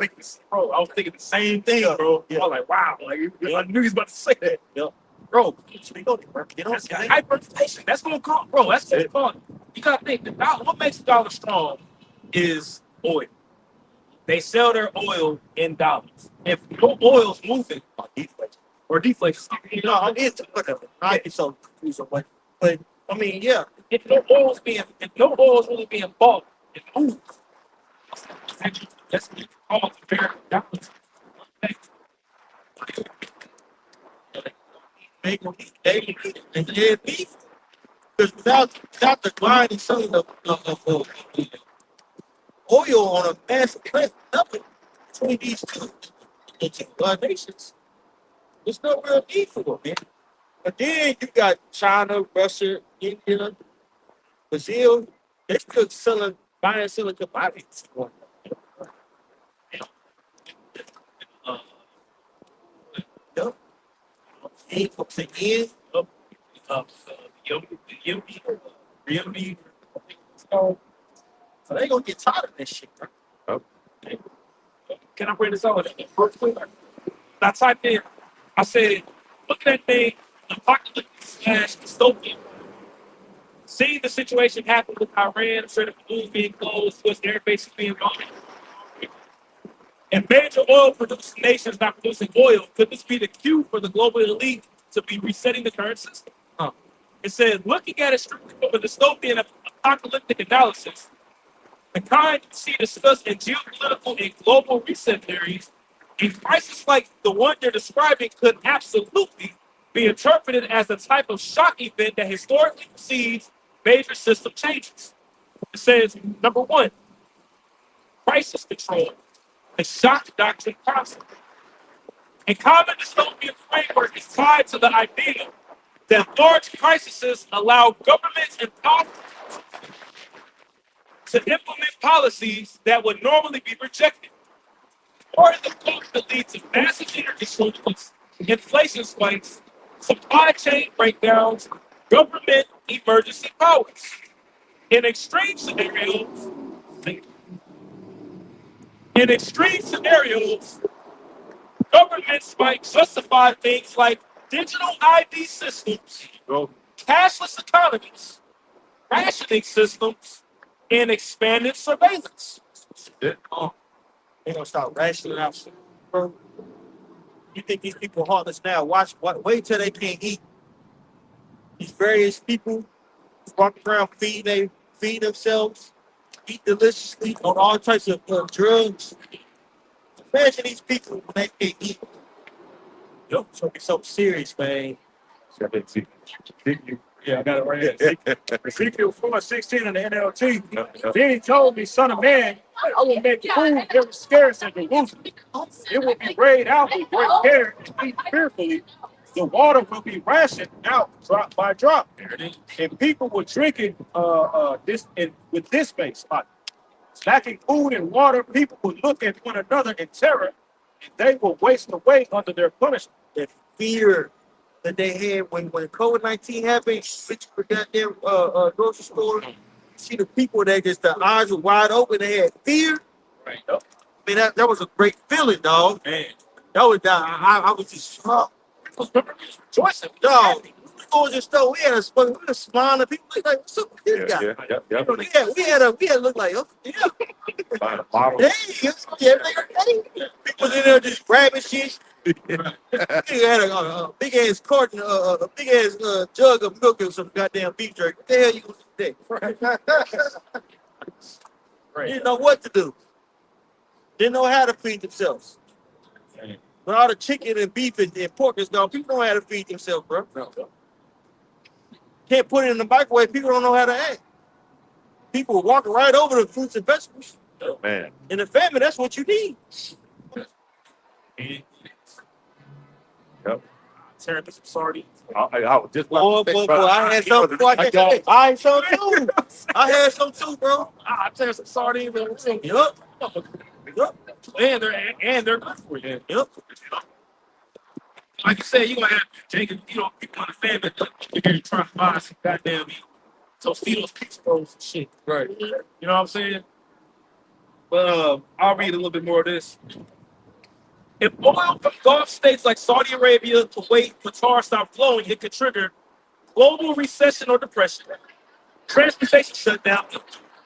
Speaker 1: Bro, I was thinking the same thing, bro. I was like, wow. Like, I knew he was about to say that.
Speaker 3: Yep.
Speaker 1: bro.
Speaker 3: We go to work, you know.
Speaker 1: That's hyperinflation. That's gonna come, bro. That's gonna come. You gotta think the dollar. What makes the dollar strong is oil. They sell their oil in dollars. If no oil's moving or deflation,
Speaker 3: No, I'm into whatever. I get so confused on what, but I mean, yeah.
Speaker 1: if no oil's really being bought, it moves. That's all fair dollars.
Speaker 3: And then beef, because without the grind and selling the oil on a massive clip, nothing between these two nations. There's no real need for it, man. But then you got China, Russia, India, Brazil. They're still buying and selling commodities. Yep. Ain't folks again.
Speaker 1: Really,
Speaker 3: So they gonna get tired of this shit, bro.
Speaker 1: can I bring this out? I typed in, I said, look at that thing, apocalyptic slash dystopian. Seeing the situation happen with Iran, certain foods being closed, Swiss air bases being bombed, and major oil producing nations not producing oil, could this be the cue for the global elite to be resetting the current system? It said, looking at it strictly from a dystopian apocalyptic analysis, the kind you see discussed in geopolitical and global reset theories, a crisis like the one you're describing could absolutely be interpreted as the type of shock event that historically precedes major system changes. It says, number one, crisis control, the shock doctrine concept. A common dystopian framework is tied to the idea that large crises allow governments and politics to implement policies that would normally be rejected. Part of the cost that leads to massive energy shortages, inflation spikes, supply chain breakdowns, government emergency powers. In extreme scenarios, governments might justify things like digital ID systems, cashless economies, rationing systems, and expanded surveillance.
Speaker 3: They gonna start rationing out, bro. You think these people heartless now? Wait till they can't eat. These various people walking around feeding themselves, eat deliciously on all types of drugs. Imagine these people when they can't eat. Yo, it's gonna be so serious, man.
Speaker 6: Yeah, I got it right here. Ezekiel 4:16 in the NLT. Then he told me, son of man, I will make food very scarce in Jerusalem. It will be weighed out with great care and eat fearfully. The water will be rationed out drop by drop. And people will drink it with this base. Lacking food and water, people will look at one another in terror, and they will waste away under their punishment.
Speaker 3: The fear that they had when COVID-19 happened, switch to the goddamn grocery store. See the people that just their eyes were wide open, they had fear.
Speaker 1: Right.
Speaker 3: I mean that was a great feeling, dog.
Speaker 1: Man.
Speaker 3: That was I was just shocked.
Speaker 1: Rejoicing.
Speaker 3: Dog. We go to the store, we were smiling, people like, what's up with this guy? We had to look like, oh, yeah. Hey, everything okay? People in there just grabbing shit. He had a big ass carton, a big ass jug of milk and some goddamn beef jerky. What the hell you gonna do?
Speaker 1: Right.
Speaker 3: Didn't know what to do. Didn't know how to feed themselves. When all the chicken and beef and pork is gone, people don't know how to feed themselves, bro. Can't put it in the microwave. People don't know how to act. People are walking right over the fruits and vegetables.
Speaker 5: Man.
Speaker 3: In the family, that's what you need.
Speaker 5: Yep.
Speaker 1: Tearing through some sardines.
Speaker 5: I was just
Speaker 3: Boy, I had some before I had some too. I had some too, bro.
Speaker 1: I tear some sardines.
Speaker 3: Yup.
Speaker 1: And they're good for you.
Speaker 3: Yep.
Speaker 1: Like you said, you're gonna have Jacob, people in the family, you're gonna try to buy some goddamn Tostitos pizza rolls and shit.
Speaker 3: Right.
Speaker 1: You know what I'm saying? But I'll read a little bit more of this. If oil from Gulf states like Saudi Arabia, Kuwait, Qatar stop flowing, it could trigger global recession or depression, transportation shutdown,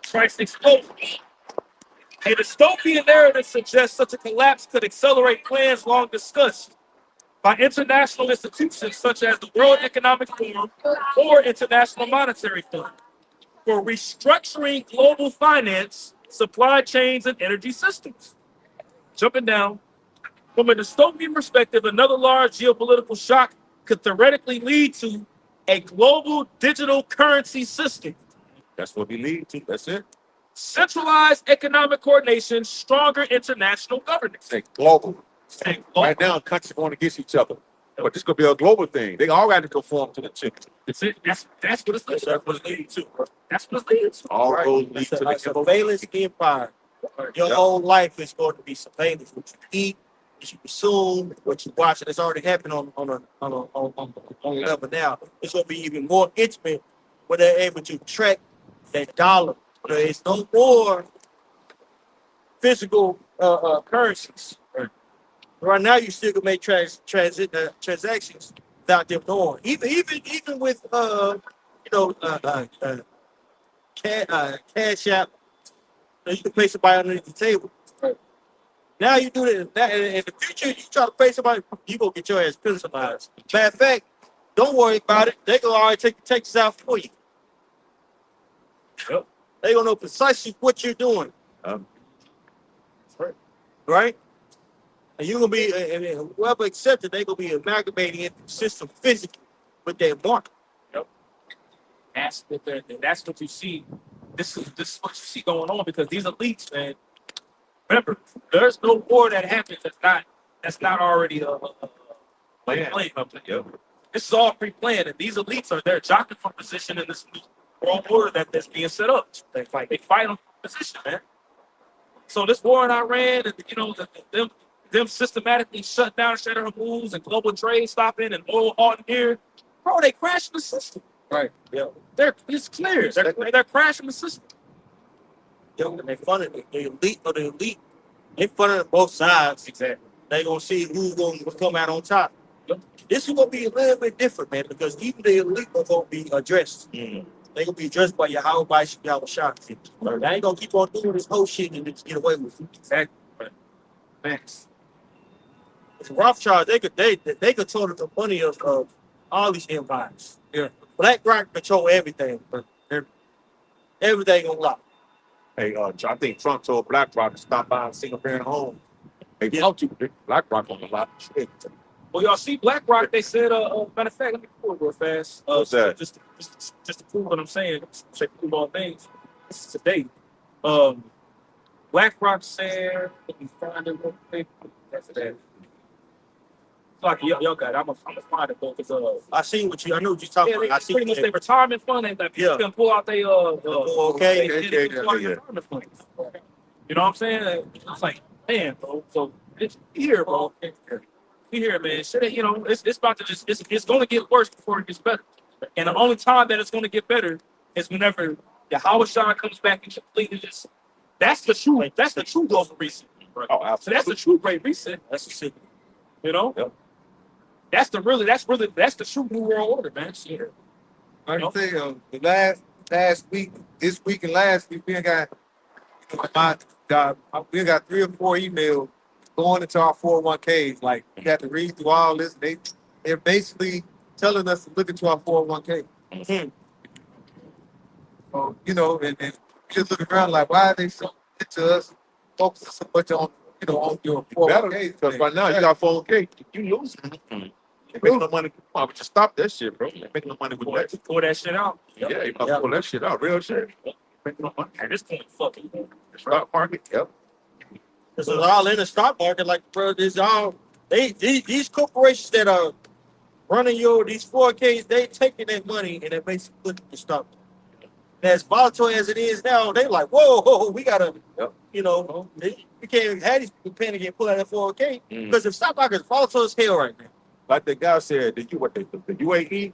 Speaker 1: price explosion. A dystopian narrative suggests such a collapse could accelerate plans long discussed by international institutions such as the World Economic Forum or International Monetary Fund for restructuring global finance, supply chains, and energy systems. Jumping down, from a dystopian perspective, another large geopolitical shock could theoretically lead to a global digital currency system,
Speaker 5: That's what we lead to. That's it.
Speaker 1: centralized economic coordination, stronger international governance.
Speaker 5: Say global.
Speaker 1: Say
Speaker 5: Right now, countries going against each other. But this could be a global thing. They all got to conform to the chip.
Speaker 1: That's it. That's what it's leading. That's what it's leading to. Bro. That's what it's leading to.
Speaker 5: All
Speaker 3: Right.
Speaker 5: roads lead
Speaker 3: It's
Speaker 5: to
Speaker 3: a
Speaker 5: the
Speaker 3: surveillance empire. Your
Speaker 5: Yeah.
Speaker 3: whole life is going to be surveillance. What you eat, what you consume, what you watch. And it's already happened on a level now. It's going to be even more intimate when they're able to track that dollar. There is no more physical currencies. Right now, you still can make transactions without them knowing. Even with Cash App, you can pay somebody underneath the table. Now you do it. In the future, you try to pay somebody, you gonna get your ass penalized. Matter of fact, don't worry about it. They gonna already take the taxes out for you.
Speaker 1: Yep.
Speaker 3: They gonna know precisely what you're doing. Right? And you're gonna be, and whoever accepted, they gonna be amalgamating into the system physically with their mark.
Speaker 1: That's what you see. This is what you see going on because these elites, man. Remember, there's no war that happens that's not already planned.
Speaker 5: Yep.
Speaker 1: This is all pre-planned, and these elites they're jockeying for position in this new world order that's being set up. They fight on position, man. So this war in Iran, and them systematically shut down Shadow moves and global trade stopping and oil halting here, bro, they crashing the system.
Speaker 3: Right. Yeah.
Speaker 1: It's clear. They're crashing the system.
Speaker 3: Yo, and they funded the elite or the elite. They funded both sides.
Speaker 1: Exactly.
Speaker 3: They gonna see who's gonna come out on top. This is gonna be a little bit different, man, because even the elite are gonna be addressed.
Speaker 1: Mm-hmm.
Speaker 3: They gonna be addressed by Yahweh Shah. They ain't gonna keep on doing this whole shit and just get away with it.
Speaker 1: Exactly. Thanks.
Speaker 3: It's Rothschild. They control the money of all these empires.
Speaker 1: Yeah.
Speaker 3: BlackRock control everything, but everything on lock.
Speaker 5: Hey, I think Trump told BlackRock to stop buying single-parent homes. Hey,
Speaker 3: Yeah.
Speaker 5: talk to BlackRock on a lot of shit.
Speaker 1: Well, y'all see BlackRock, they said, matter of fact, let me pull it real fast.
Speaker 5: What's that?
Speaker 1: Just to prove what I'm saying, to prove all things. This is today. BlackRock said, let me find it real quick. That's that. Like, y'all got it. I'm gonna find it, though, because,
Speaker 3: I know what you're talking
Speaker 1: yeah,
Speaker 3: about. I see
Speaker 1: pretty much their retirement fund, and that people
Speaker 3: Yeah.
Speaker 1: can pull out their,
Speaker 3: okay.
Speaker 1: they can pull out their retirement funds. You know what I'm saying? It's like, man, bro, so it's here, bro. We here, man. Shit, it's about to it's going to get worse before it gets better. And the only time that it's going to get better is whenever the Howard Shine comes back and completely that's the true global reset. Bro.
Speaker 5: Oh,
Speaker 1: So
Speaker 5: absolutely.
Speaker 1: that's the true great reset.
Speaker 3: That's the shit.
Speaker 1: You know?
Speaker 5: Yep.
Speaker 1: That's the true new world order, man. Shit.
Speaker 2: I can tell you, the last week, this week and last week, we got we got 3 or 4 emails going into our 401ks. Like, we got to read through all this. They're basically telling us to look into our 401k.
Speaker 3: Mhm.
Speaker 2: So, and just looking around like, why are they so into us, focusing so much on your
Speaker 5: Better,
Speaker 2: 401k?
Speaker 5: because right now you got 401k, you losing. You making no money. Why would you stop that shit, bro? You making no money with that.
Speaker 1: Pull that shit out.
Speaker 5: Yeah, you gotta pull that shit out. Real shit.
Speaker 1: Making no money. At this point, fuck it.
Speaker 5: The stock market, yep.
Speaker 3: This is all in the stock market, like, bro. This all these corporations that are running these 4Ks, they taking that money and they basically put the stock. As volatile as it is now, they like, whoa, we gotta,
Speaker 5: Yep.
Speaker 3: we can't have these people panicking and pull out that 4K
Speaker 5: Mhm.
Speaker 3: because the stock market is volatile as hell right now.
Speaker 5: Like the guy said, the UAE,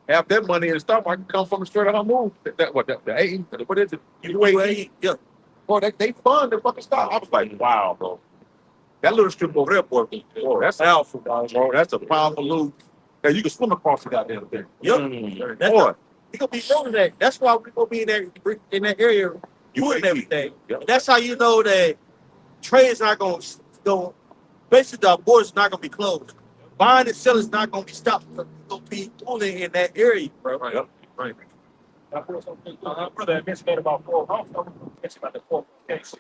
Speaker 5: half that money in the stock market come from the Strait of Hormuz. The AE, what is it? UAE.
Speaker 3: Yeah.
Speaker 5: Boy, they fund the fucking stock. I was like, wow, bro. That little strip over there, boy, that's
Speaker 3: Powerful, dog.
Speaker 5: bro. That's a powerful little. Yeah, you can swim across the goddamn thing.
Speaker 3: Yep.
Speaker 5: Boy,
Speaker 3: You gonna be doing that. That's why we gonna be in that area doing everything.
Speaker 5: Yeah.
Speaker 3: And that's how you know that trade is not gonna basically the border's not gonna be closed. Buying and selling is not gonna be stopped. It's gonna be moving in that area, bro.
Speaker 5: Right. Right.
Speaker 6: Brother had mentioned that about 4. Mentioned about the 401k.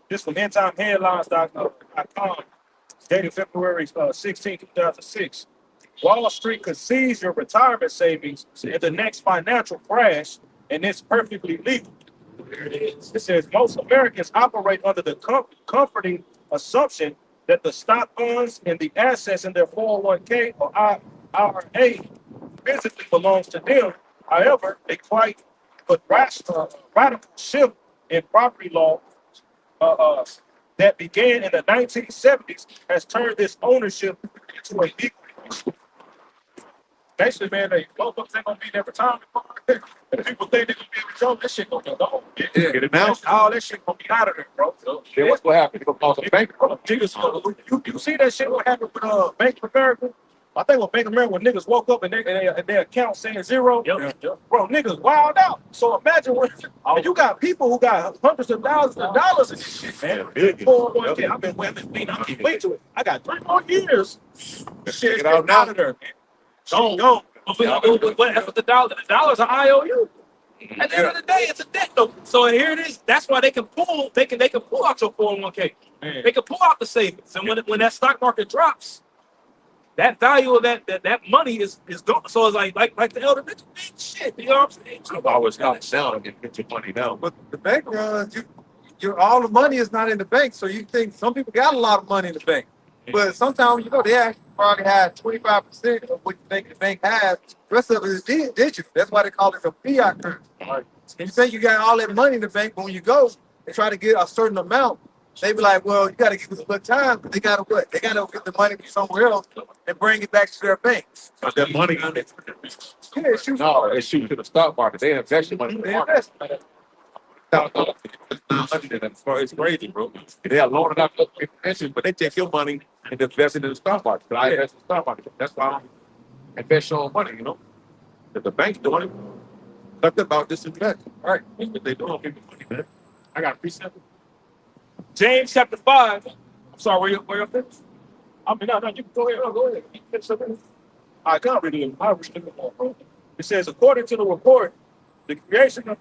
Speaker 6: This from endtimeheadlines.com, dated February 16, 2006. Wall Street could seize your retirement savings in the next financial crash, and it's perfectly legal. Here it is. It says most Americans operate under the comforting assumption that the stock funds and the assets in their 401k or IRA physically belongs to them. However, a quite radical shift in property law that began in the 1970s has turned this ownership into a legal issue. Basically, man, they motherfuckers ain't gonna be there for time. People think they're gonna be able to jump. This shit gonna be gone.
Speaker 5: Yeah. Get it now.
Speaker 6: All that shit gonna be out of there, bro.
Speaker 5: Then what's gonna happen? You're gonna cause a bank.
Speaker 6: You see that shit what happened with Bank of America? I think with Bank of America, when niggas woke up and their account saying zero, bro, niggas wild out. So imagine when you got people who got hundreds of thousands of dollars in this shit, man. 401k. I've been waiting to it. I got 3 more years. Shit
Speaker 5: it out now.
Speaker 6: out of there, man. Go. But the dollar's an IOU. At the end of the day, it's a debt though. So here it is. That's why they can pull out your 401k. They can pull out the savings. And when that stock market drops, that value of that money is gone. So it's like the elder mentioned, shit. You know what I'm saying?
Speaker 5: I've always got down and get your money down.
Speaker 2: But the bank runs, you all the money is not in the bank. So you think some people got a lot of money in the bank. But sometimes, they actually probably have 25% of what you think the bank has. The rest of it is digital. That's why they call it a fiat currency. And you think you got all that money in the bank, but when you go, they try to get a certain amount. They be like, well, you got to give us a little time, but they got to what? They got to get the money from somewhere else and bring it back to their banks.
Speaker 5: But that money,
Speaker 2: Yeah, shoot.
Speaker 5: no, it's shooting to the stock market. They invest your money in the
Speaker 2: They
Speaker 5: market.
Speaker 2: invest.
Speaker 5: It's crazy, bro. They are loaning up pensions, but they take your money and invest it in the stock market. But I invest in the stock market. That's why I don't invest your own money, If the bank's doing it, talk about this invest. All right, that's what they doing. People money, man.
Speaker 6: I got a precept. James chapter 5. I'm sorry, where you finished? I mean, no, you can go ahead. No, go ahead. You finish up there. I can't read it. I read it more, bro. It says, according to the report, the creation of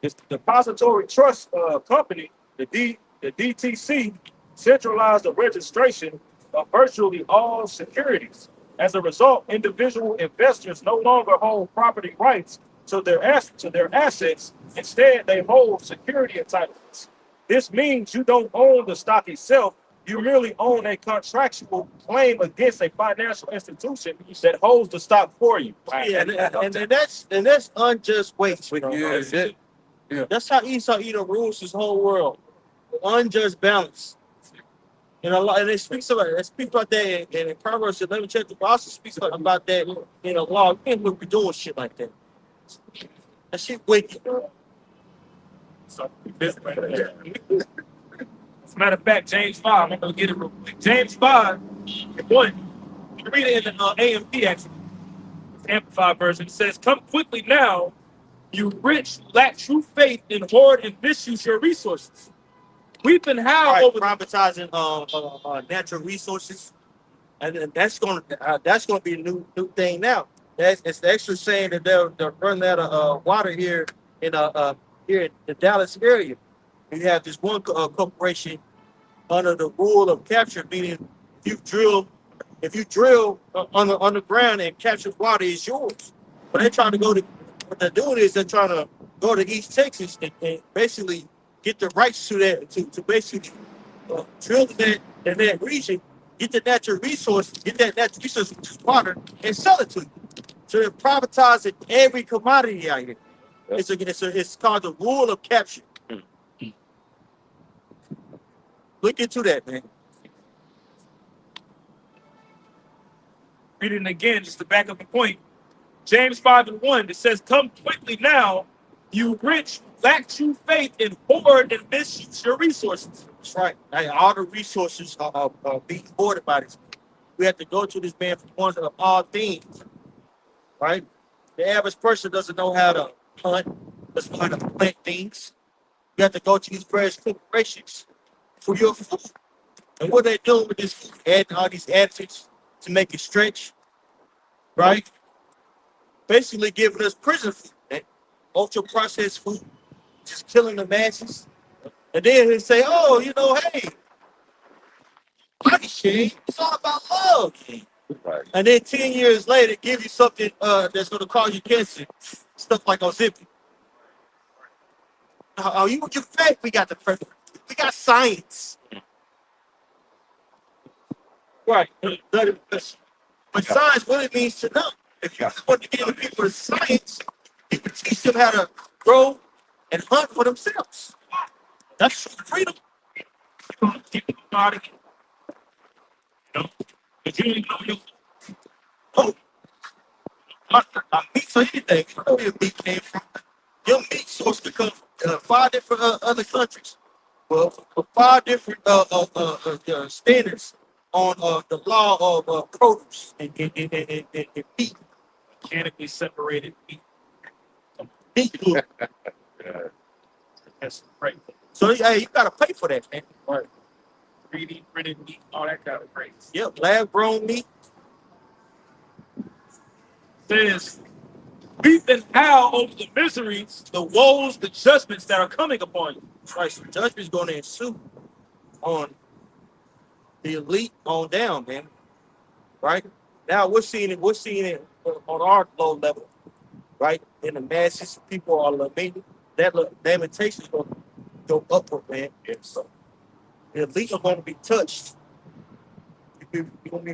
Speaker 6: this depository trust company, the DTC, centralized the registration of virtually all securities. As a result, individual investors no longer hold property rights to their assets. Instead, they hold security entitlements. This means you don't own the stock itself. You merely own a contractual claim against a financial institution that holds the stock for you.
Speaker 3: Yeah, and that's unjust waste.
Speaker 2: Yeah.
Speaker 3: That's how Esau Edom rules his whole world. Unjust balance. And it speaks about that in Proverbs 11 chapter. But also speaks about that in the law. And we'll be doing shit like that. That shit wicked.
Speaker 6: So, as a matter of fact, James 5, I'm going to get it real quick. James 5, 1. You read it in the AMP, actually. It's the Amplified version. It says, come quickly now, you rich, lack true faith, and hoard and misuse your resources. We've been how over
Speaker 3: privatizing natural resources, and that's gonna be a new thing now. It's actually saying that they're running out of water here in the Dallas area. You have this one corporation under the rule of capture, meaning if you drill underground and capture water, is yours. But they're trying to what they're doing is they're trying to go to East Texas and basically get the rights to that, to basically drill in that region, get that natural resource, which is water, and sell it to you. So they're privatizing every commodity out here. It's called the rule of capture. Look into that, man.
Speaker 6: read it again, just to back up the point. James 5:1, it says, come quickly now, you rich,
Speaker 1: lack true faith and hoard and misuse your resources.
Speaker 3: That's right. Like, all the resources are being hoarded by this. We have to go to this man for one of all things, right? The average person doesn't know how to hunt, doesn't know how to plant things. You have to go to these various corporations for your food. And what they're doing with this food, adding all these additives to make it stretch, right? Basically giving us prison food, ultra processed food, just killing the masses. And then they say, oh, hey, body shame, it's all about love.
Speaker 5: Right.
Speaker 3: And then 10 years later, give you something that's going to cause you cancer, stuff like Ozempic. Oh, you fat? We got the perfect. We got science.
Speaker 1: Right.
Speaker 3: But science, what it means to know. If you want to give people the science, you can teach them how to grow and hunt for themselves. That's true freedom.
Speaker 1: Keep the body. If you ain't know your
Speaker 3: Oh, meat for anything. You know where your meat came from. Your meat source could come from 5 different other countries. Well, for 5 different standards on the law of produce and meat.
Speaker 1: mechanically separated meat.
Speaker 3: Meat good.
Speaker 1: That's right.
Speaker 3: So hey, you gotta pay for that, man.
Speaker 1: Right. 3D printed meat, all that kind of crazy.
Speaker 3: Yep, lab grown meat.
Speaker 1: Says, weep and howl over the miseries, the woes, the judgments that are coming upon you.
Speaker 3: Right, so judgment's gonna ensue on the elite on down, man. Right? Now we're seeing it on our low level, right? In the masses, people are lamenting. That lamentation is gonna go upward, man.
Speaker 1: Yes.
Speaker 3: So the elite are gonna be touched. You're gonna be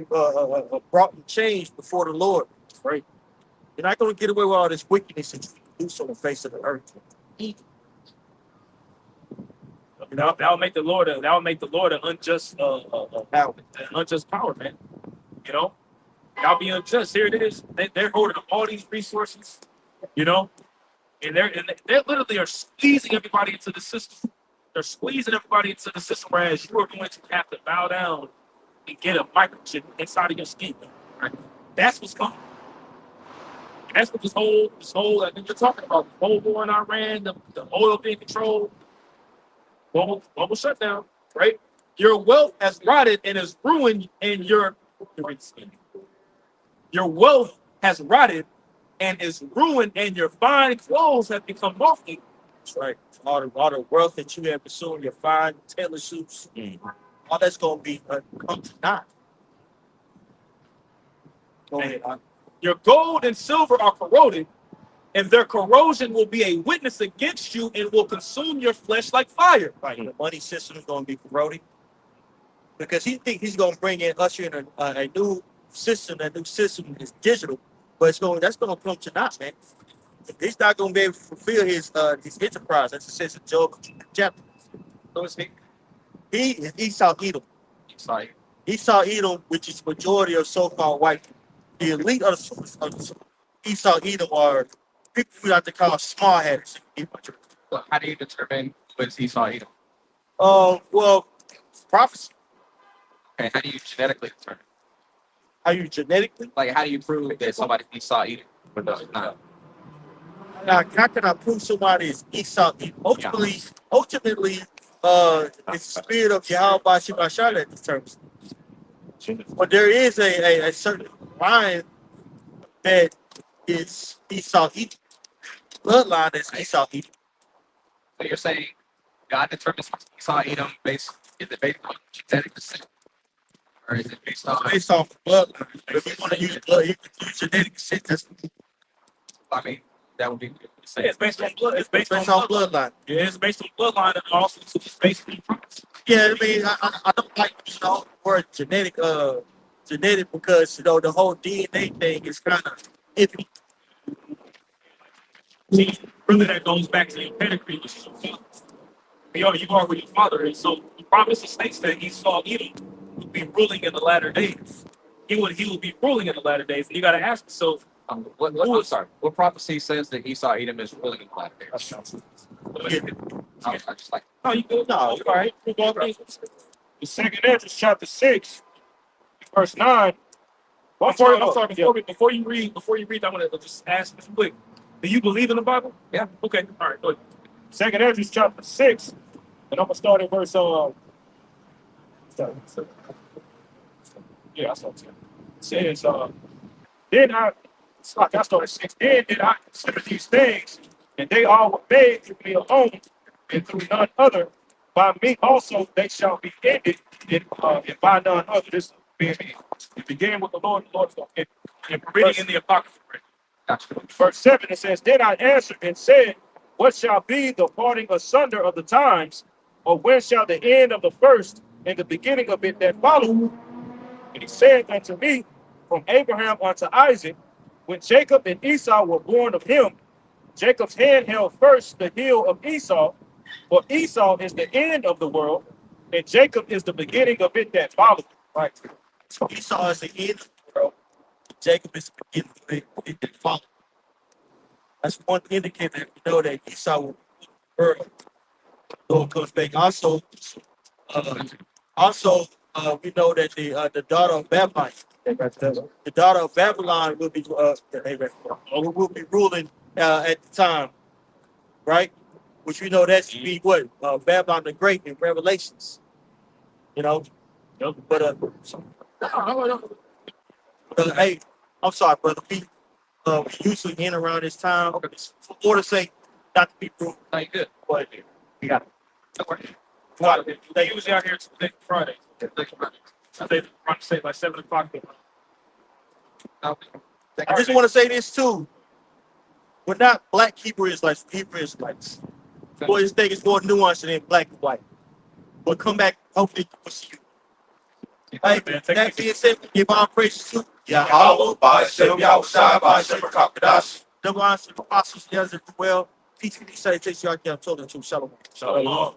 Speaker 3: brought and changed before the Lord, right? You're not gonna get away with all this wickedness that you produce on the face of the earth.
Speaker 1: That'll make the Lord an unjust power, man. You know, y'all be unjust. Here it is. They're holding up all these resources, and they literally are squeezing everybody into the system. They're squeezing everybody into the system, whereas you are going to have to bow down and get a microchip inside of your skin. Right? That's what's coming. That's what this whole I think you're talking about. The whole war in Iran, the oil being controlled, global shutdown, right? Your wealth has rotted and is ruined, and your wealth has rotted and is ruined, and your fine clothes have become mothly.
Speaker 3: That's right. All the wealth that you have pursuing, your fine tailor suits, all that's gonna be come to naught.
Speaker 1: Your gold and silver are corroded, and their corrosion will be a witness against you and will consume your flesh like fire.
Speaker 3: Right. The money system is going to be corroded because he think he's going to bring in usher in a new system. That new system is digital, but that's going to come to naught, man. He's not going to be able to fulfill his enterprise. That's the sense of Job chapter.
Speaker 1: So it's me.
Speaker 3: He is Esau Edom.
Speaker 1: Sorry.
Speaker 3: Esau Edom, which is majority of so-called white. The elite of Esau Edom are people we like to call small headers.
Speaker 1: Well, how do you determine what's Esau Edom?
Speaker 3: Well, prophecy.
Speaker 1: Okay, how do you genetically determine?
Speaker 3: How you genetically?
Speaker 1: Like, how do you prove that somebody Esau Edom or not?
Speaker 3: Now, how can I prove somebody is Esau Edom? Ultimately, it's the spirit of Yahweh Shebashah that determines. But there is a certain line that is Esau Edom. Bloodline is Esau Edom.
Speaker 1: So you're saying God determines Esau Edom is it based on genetic descent? Or is it based on
Speaker 3: Based off bloodline. If you want to use blood, you can use genetic descent.
Speaker 1: I mean, that would be it's based on blood. It's based on
Speaker 3: bloodline.
Speaker 1: Yeah, it's based on bloodline and also it's based on prophecy.
Speaker 3: Yeah, I mean, I don't like the word genetic because the whole DNA thing is kind of iffy.
Speaker 1: See, really that goes back to your pedigree, which is your father. You are who your father is. So the prophecy states that Esau Edom would be ruling in the latter days. He would be ruling in the latter days. And you gotta ask yourself,
Speaker 4: I'm sorry. What prophecy says that Esau, Edom is ruling in the latter days? I just like.
Speaker 1: Oh, you good?
Speaker 3: No,
Speaker 1: All right. We'll go over these. The second Ezra, chapter 6, verse 9.
Speaker 6: I'm sorry.
Speaker 1: Before you read, I want to just ask this quick. Do you believe in the Bible?
Speaker 4: Yeah.
Speaker 1: Okay. All right. Go ahead.
Speaker 6: Second Ezra chapter 6, and I'm gonna start at verse yeah, I saw 10. It says then I started 6. Then did I consider these things, and they all were made through me alone, and through none other. By me also they shall be ended, and by none other. This it began with the Lord is gonna end.
Speaker 1: And reading in the Apocrypha.
Speaker 4: Gotcha.
Speaker 6: Verse 7, it says, Then I answered and said, What shall be the parting asunder of the times? Or when shall the end of the first and the beginning of it that follow? And he said unto me, From Abraham unto Isaac, when Jacob and Esau were born of him, Jacob's hand held first the heel of Esau, for Esau is the end of the world, and Jacob is the beginning of it that followed.
Speaker 3: right. So Esau is the end of the world. Jacob is the beginning of it that followed. That's one indicator that we know that Esau will be the world. Lord comes back. Also, we know that the daughter of Babylon, will be ruling at the time, right? Which we know that's to be what Babylon the Great in Revelations, you know. But hey, I'm sorry, brother. We usually end around this time. Okay. For order's sake, not to be rude.
Speaker 4: No, you good.
Speaker 3: But yeah.
Speaker 1: They usually out here today Friday. So they run say by 7 o'clock.
Speaker 3: I just want to say this too. We're not black Hebrew Israelites, Hebrew Israelites. Boy, this thing is more nuanced than black and white. But come back, hopefully we'll see you. Hey, that being said, give our praises to
Speaker 5: Yahweh, by Shem, Yahushai, by Shem, Rakakadash.
Speaker 3: the lines of the apostles, the others, well, peace and peace, salutations, y'all can told them to Shalom.
Speaker 1: Shalom.